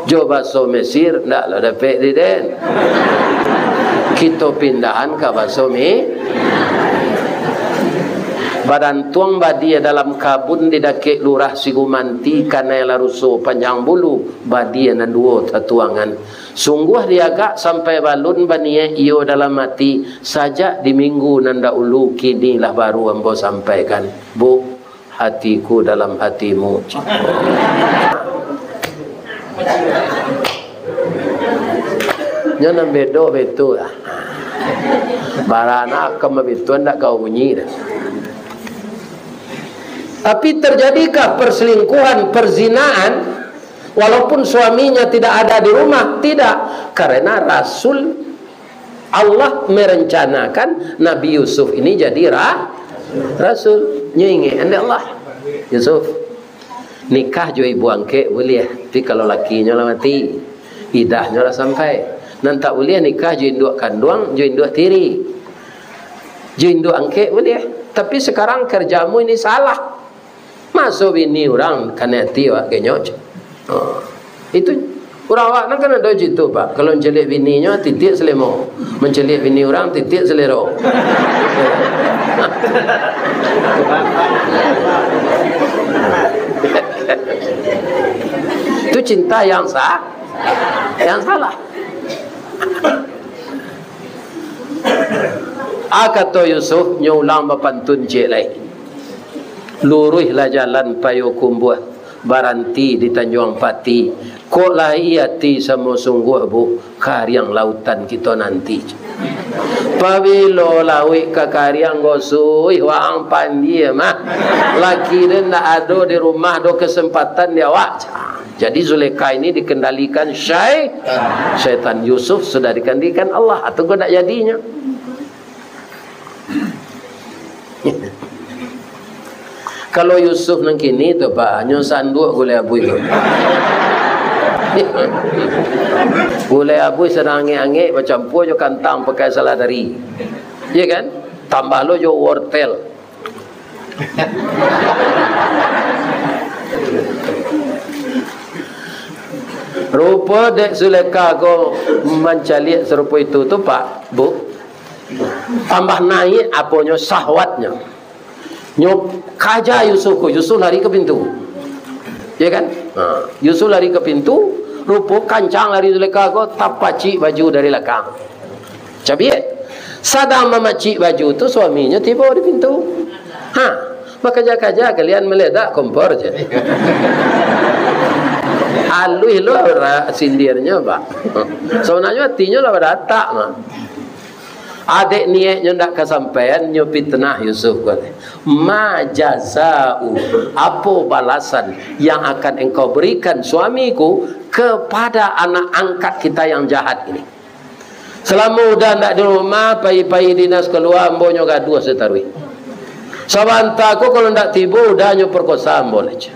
Jo baso Mesir ndak lah dapat diden. Kita pindahan ke baso badan tuang badia dalam kabun di dakek lurah Sigumanti kana laruso panjang bulu badia nan duo tatuangan. Sungguh dia agak sampai balun bania iyo dalam mati saja di minggu nanda ulu kini lah baru ambo sampaikan. Bu, hatiku dalam hatimu. Nyana bedo betul lah. Barana kama betul ndak kau bunyi dah. Tapi terjadikah perselingkuhan, perzinaan walaupun suaminya tidak ada di rumah? Tidak, karena Rasul Allah merencanakan Nabi Yusuf ini jadi Rasul. Nyingi anda Allah Yusuf nikah jo ibu angke boleh, tapi kalau lakinya lah mati idahnya lah sampai nanti boleh nikah jo induk kandung, jo induk tiri, jo induk angke boleh. Tapi sekarang kerjamu ini salah. Masuk bini orang kena tiwa kenyot. Itu orang awak nak kena doji tu pak. Kalau mencelik bininya titik selemo, mencelik bini orang titik selero. Itu cinta yang salah. Kata Yusuf nyulang bapantun je lai. Luruhlah jalan payo kumbuh baranti di Tanjung Pati. Kok lai hati sama sungguh bu karyang lautan kita nanti. Pabilo lawi ke karyang gosui waang pandia mah laki dan nak ada di rumah do kesempatan dia wak. Jadi Zulaikha ini dikendalikan syaitan. Yusuf sudah dikendalikan Allah atau kau nak jadinya. Kalau Yusuf nang kini tu pak nyo sanduk gulai abu itu. Gulai abu sedang angin macam po jo kantang pakai saladari. Ya kan? Tambah lo jo wortel. Rupa dek Zulaikha ko mencalik serupa itu tu pak bu. Tambah naik apanya syahwatnya. Nyop kaja Yusuf lari ke pintu. Ya kan? Yusuf lari ke pintu, rupa kancang lari Zulaikha ko tapaci baju dari belakang. Cabiet. Sadang memaci baju tu suaminya tiba di pintu. Maka kaja kalian meledak kompor je. Alui lo sindirnya pak. Sebenarnya hatinya lah beratak mah. Adik niatnya ndak kesampaian nyo fitnah Yusuf kata. Ma jazau, apa balasan yang akan engkau berikan suamiku kepada anak angkat kita yang jahat ini? Selama udah ndak di rumah, pai-pai dinas keluar ambonyo gaduh setarui. Sabanta ko kalau ndak tiba udah nyo perkosa ambon aja.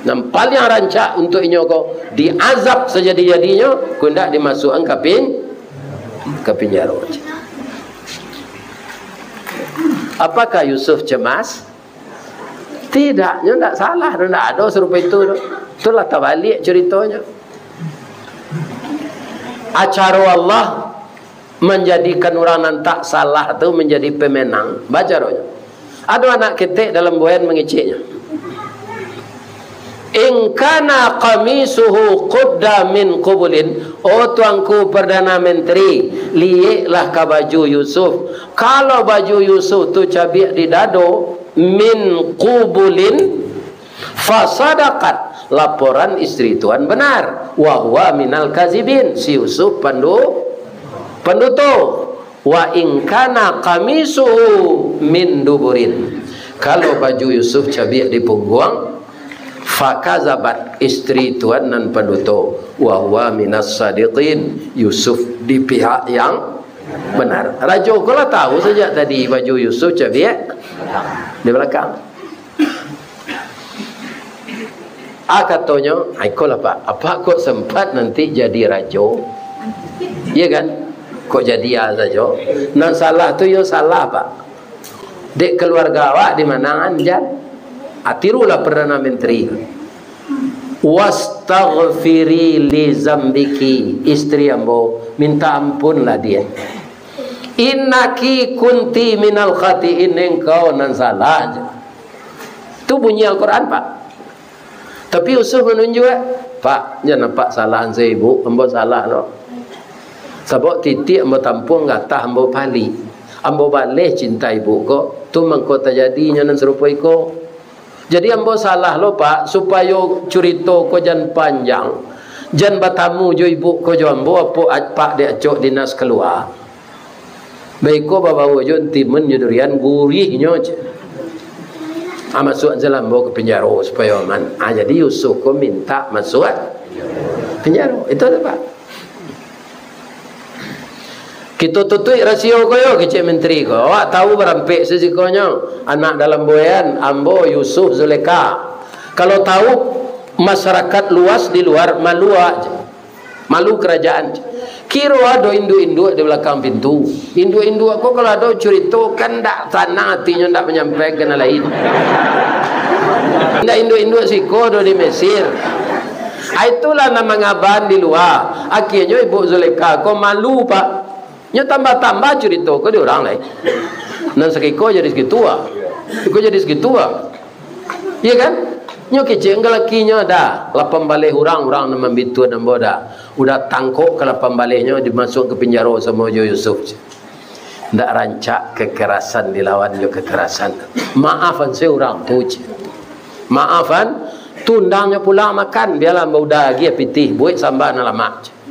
Dan paling rancak untuk inyo ko diazab sejadi-jadinya, ko ndak dimasukkan ke penjara aja. Apakah Yusuf cemas? Tidak, tidak salah, tidak ada serupa itu. Itulah terbalik ceritanya. Acara Allah menjadikan orang yang tak salah itu menjadi pemenang. Baca rohnya. Ada anak ketik dalam buayan mengiciknya. In kana qamisuhu qudda min qubulin, oh tuanku Perdana Menteri, liiklah ke baju Yusuf. Kalau baju Yusuf tu cabik di dado min qubulin fasadaqat, laporan istri tuan benar. Wa huwa minal kazibin, si Yusuf penduto. Wa in kana qamisuhu min duburin, kalau baju Yusuf cabik di punggung, fakazabat, istri tuan nan penduto. Wa huwa minas sadiqin, Yusuf di pihak yang benar. Raja kala tahu sejak tadi baju Yusuf cabik di belakang. Katanya, "Aikolah Pak, apa kok sempat nanti jadi raja?" Iya kan? Kok jadi saja? Nak salah tu yo salah Pak. Dek keluarga awak di mana anjan? Atirulah Perdana Menteri. wastaghfiri li zambiki, istri ambo minta ampunlah dia, innaki kunti minal khati'in, engkau nan salah. Itu bunyi Al-Quran, Pak. Tapi Yusuf menunjuk, Pak, jangan nampak salahan saya ibu, ambo salah no. Sebab titik ambo tampung kata ambo pali, ambo balik cinta ibu kok, tu mangko terjadinya nan serupa iko. Jadi ambo salah lo Pak, supaya cerita ko jan panjang, jan batamu jo ibu ko jo ambo apa Pak dia cok dinas keluar. Baik ko bawa jo timen judurian gurihnya je. Masuk jalan ambo ke penjara supaya aman. Jadi Yusuf ko minta masuk penjara. Itu ada Pak. Kita tutui rasio koyo kecik menteri ko. Awak tahu berampik sesikonya anak dalam boyan ambo Yusuf Zuleka. Kalau tahu masyarakat luas di luar malu aja. Malu kerajaan. Kira ada induk-induk di belakang pintu. Induk-induk aku kalau ada cerita kan tak tanah hatinya tak menyampaikan lain. Ndak induk-induk siko ada di Mesir. Itulah nama ngaban di luar. Akhirnya Ibu Zuleka kau malu Pak. Nya tambah-tambah cerita ke dia orang lain. Dan sekiko jadi segitua. Iko jadi segitua. Iya kan? Nya kecil lakinya dah. Lapan balik orang nama bitu dan boda. Udah tangkok ke lapan baliknya dimasuk ke penjara sama Jo Yusuf. Ndak rancak kekerasan dilawan jo kekerasan. Maafan saya orang tu. Maafan tundangnya pulang makan biarlah udah lagi pitih buat sambal lama.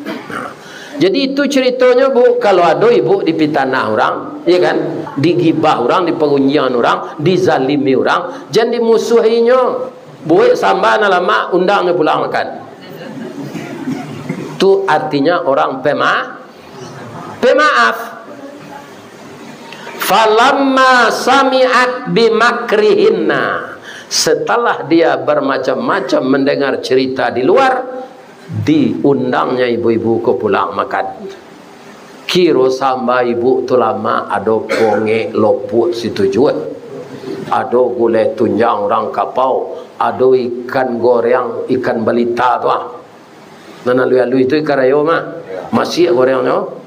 Jadi itu ceritanya Bu, kalau ada ibu dipitnah orang, ya kan, digibah orang, dipengunyian orang, dizalimi orang, jangan dimusuhinya. Buat sambal lama undangnya pulang makan. Itu artinya orang pemaaf. Falamma sami'at bimakrihinna, setelah dia bermacam-macam mendengar cerita di luar, diundangnya ibu-ibu ke pulang makan. Kiro sama ibu tu lama ada ponge loput situ jual, ada gulai tunjang orang kapau, ada ikan goreng, ikan balita tu ah. Nana lui-lui itu ikan rayo mah masih gorengnya.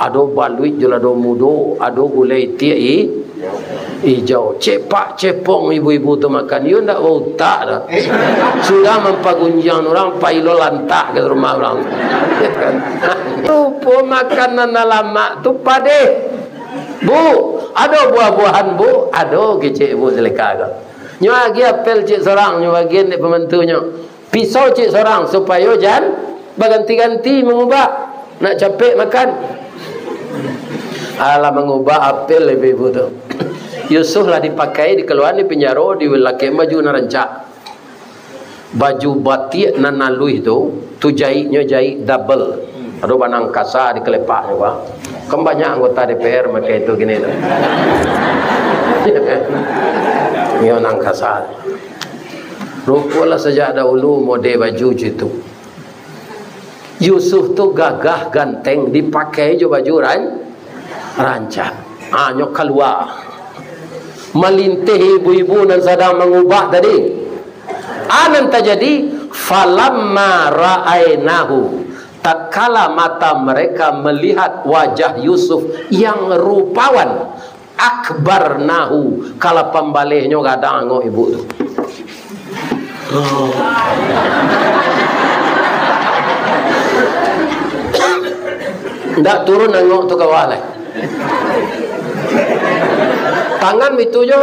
Ada baluit jual, ada mudo, ada gulai tiai hijau, cepak cepong ibu-ibu tu makan. You ndak bau tak dah. Sudah mempagunjang orang pailo lantak ke rumah orang. Rupa makanan lama tu pade. Bu, ada buah-buahan Bu, ada kecik Bu Zuleka ke. Nyo lagi apel cik seorang, nyo bagian di pembantunya. Pisau cik seorang supaya jangan berganti-ganti mengubah. Nak capek makan. Alah mengubah apel lebih ibu tu. Yusuf lah dipakai dikeluar di penjara di laki baju narancak. Baju batik nan nalui tu jahitnya jahit double. Ada banang kasa di kelepak juga. Kan banyak anggota DPR pakai itu gini tu. Ini banang kasa. Rupalah sejak dahulu model baju itu. Yusuf tu gagah ganteng dipakai je baju rancak. Nyok keluar. Melintih ibu-ibu dan sedang mengubah tadi. Anan terjadi falamma ra'ainahu, tatkala mata mereka melihat wajah Yusuf yang rupawan, akbarnahu, kala pembalihnya gadang ngok ibu tu. Ndak turun nengok tu kawal. Tangan itu je.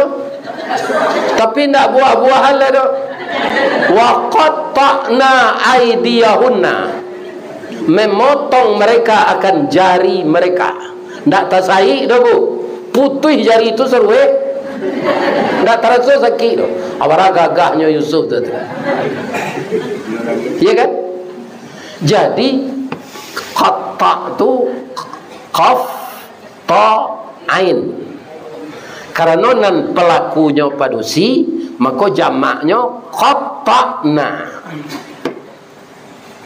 Tapi ndak buah-buahan lah tu. Wa qatta'na aydiyahunna, memotong mereka akan jari mereka. Ndak tasai dah Bu. Putih jari itu seru ndak terasa sakit tu. Awara gagahnya Yusuf tu. Iya kan? Jadi qatta tu qaf ta ain. Karena nan pelakunya padusi, maka jamaknya qatta'na.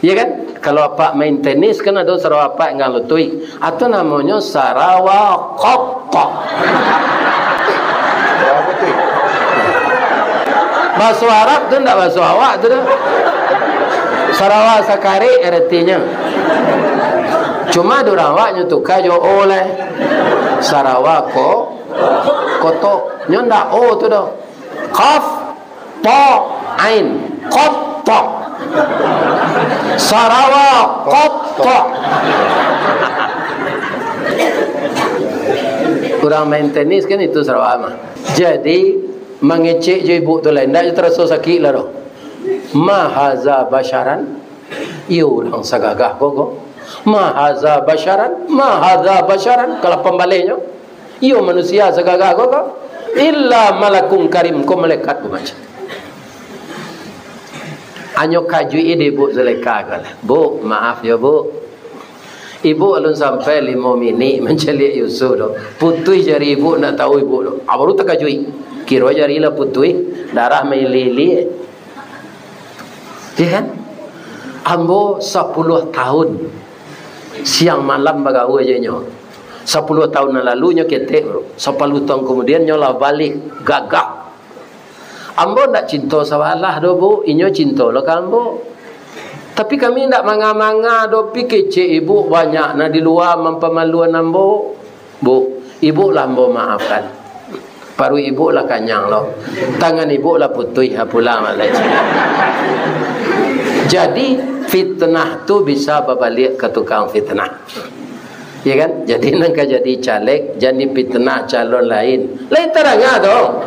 Ya kan? Kalau apa main tenis kan ada Sarawak ngalutui, atau namanya Sarawak qatta'. Bahasa Arab tu ndak bahasa awak tu dah. Sarawak sakari artinya. Cuma dorang awaknya tukar jo oleh Sarawak kotok nyonda o tu dah. Qaf ta ain qatta. Sarawak qatta. Kurang main tenis kan itu Sarawak mah. Jadi mengecek je ibu tu lain dak terasa sakit lah doh. Ma haza basyaran. Iu orang sagagah kok. Ma haza basyaran, ma haza basyaran. Kalau pembaliknya, iu manusia sagagah kok. Illa malakum karim, ko malaikat ku macam. Anyo kaju ide bu Zulaikha kala. Bu, maaf ya bu. Ibu alun sampai 5 minit mencelik Yusuf tu. Putui jari ibu nak tahu ibu tu. Baru tak kajui. Kira jari lah putui, darah melili. Ya kan? Ambo 10 tahun siang malam bagawe aja nyo. 10 tahun lalu nyo ketek bro. 10 tahun kemudian nyo lah balik gagak. Ambo ndak cinta sawalah do bu, inyo cinta lo kan ambo. Tapi kami ndak manga-manga do pikir cik ibu banyak na di luar mempemaluan ambo. Bu, ibu lah ambo maafkan. Paru ibu lah kanyang lo. Tangan ibu lah putih pula malai. Jadi fitnah tu bisa berbalik ke tukang fitnah. Ya kan? Jadi nangka jadi caleg, jadi fitnah calon lain. Lain terangah dong.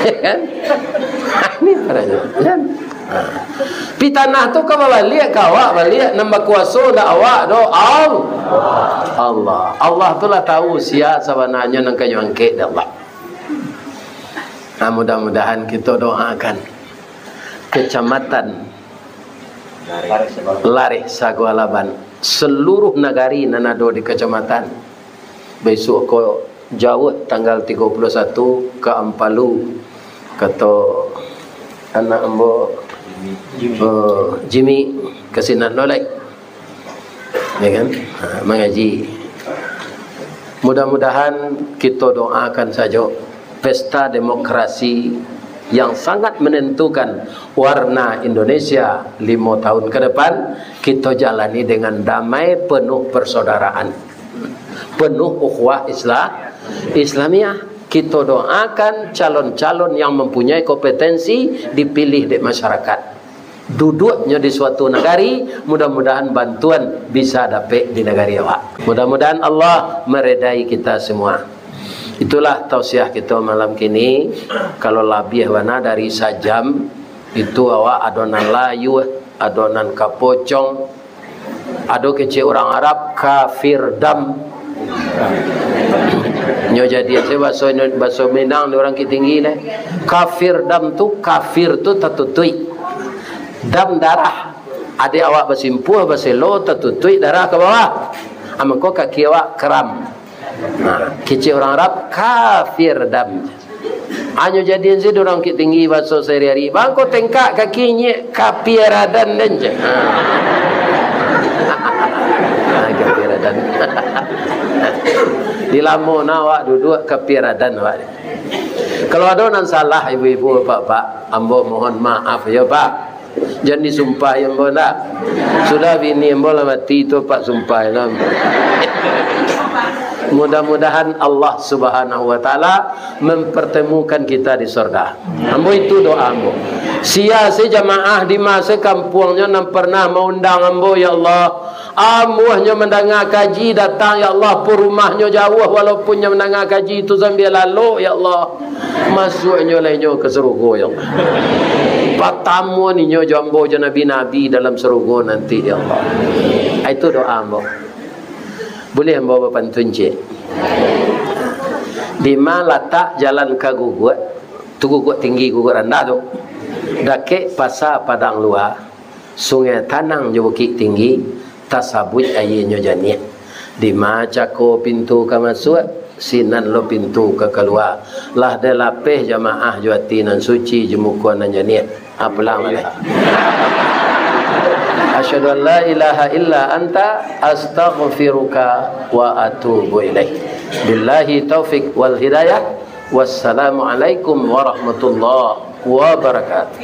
Ya kan? Ini terangnya. Ya. Fitnah tu kau balik kawak balik nambah kuasa dak awak do Allah. Allah tu lah tahu sia sebenarnya nangka nyangke Allah. Nah, mudah-mudahan kita doakan kecamatan Lareh Sagualaban seluruh negari nanado di kecamatan besok ko Jawa tanggal 31 ke Ampalu kata anak ambo Jimmy kesinan nolek ya kan mengaji. Mudah-mudahan kita doakan saja pesta demokrasi yang sangat menentukan warna Indonesia 5 tahun ke depan kita jalani dengan damai, penuh persaudaraan, penuh ukhuwah Islamiyah. Kita doakan calon-calon yang mempunyai kompetensi dipilih di masyarakat. Duduknya di suatu negari, mudah-mudahan bantuan bisa dapat di negari awak. Mudah-mudahan Allah meredai kita semua. Itulah tausiah kita malam kini. Kalau lebih wana dari sajam itu awak adonan layu, adonan kapocong, ado kecil orang Arab kafir dam. Nyo jadi saya bahasa Minang orang Kitinggi le. Kafir dam tu kafir tu tatutui. Dam darah. Ada awak bersimpuh berselo tatutui darah ke bawah. Amangko kaki awak keram. Nah, kecil orang Arab kafir dam. Anyo jadian sih orang Kitinggi bahasa sehari-hari. Bangko tengkak kakinya kafiradan dan je. Kafiradan. Di Lampung awak duduk kafiradan awak. Kalau ada orang salah ibu-ibu bapak, ambo mohon maaf ya pak. Jangan disumpah yang ambo nak. Sudah bini ambo lah mati tu pak sumpah lah. Mudah-mudahan Allah Subhanahu wa taala mempertemukan kita di surga. Ambo itu doa ambo. Sia jamaah di masa kampungnya nam pernah mengundang ambo ya Allah. Ambo hanya mendengar kaji datang ya Allah pun rumahnya jauh walaupun yang mendengar kaji itu sambil lalu ya Allah. Masuknya lainnya ke surga ya Allah. Patamu ni nyo jambo je nabi-nabi dalam surga nanti ya Allah. Itu doa ambo. Boleh ambo pantun cik. Di mana letak jalan ke gugut, tu gugut tinggi gugut rendah tu. Dakek pasar padang luar, sungai tanang je bukit tinggi, tasabut airnya janiat. Di mana cako pintu ke masuk, sinan lo pintu ke keluar. Lah de lapeh jamaah juati nan suci jemukuan nan janiat. Apalah malih. Asyhadu an la ilaha illa anta astaghfiruka wa atubu ilaik. Billahi taufik wal hidayah. Wassalamualaikum warahmatullahi wabarakatuh.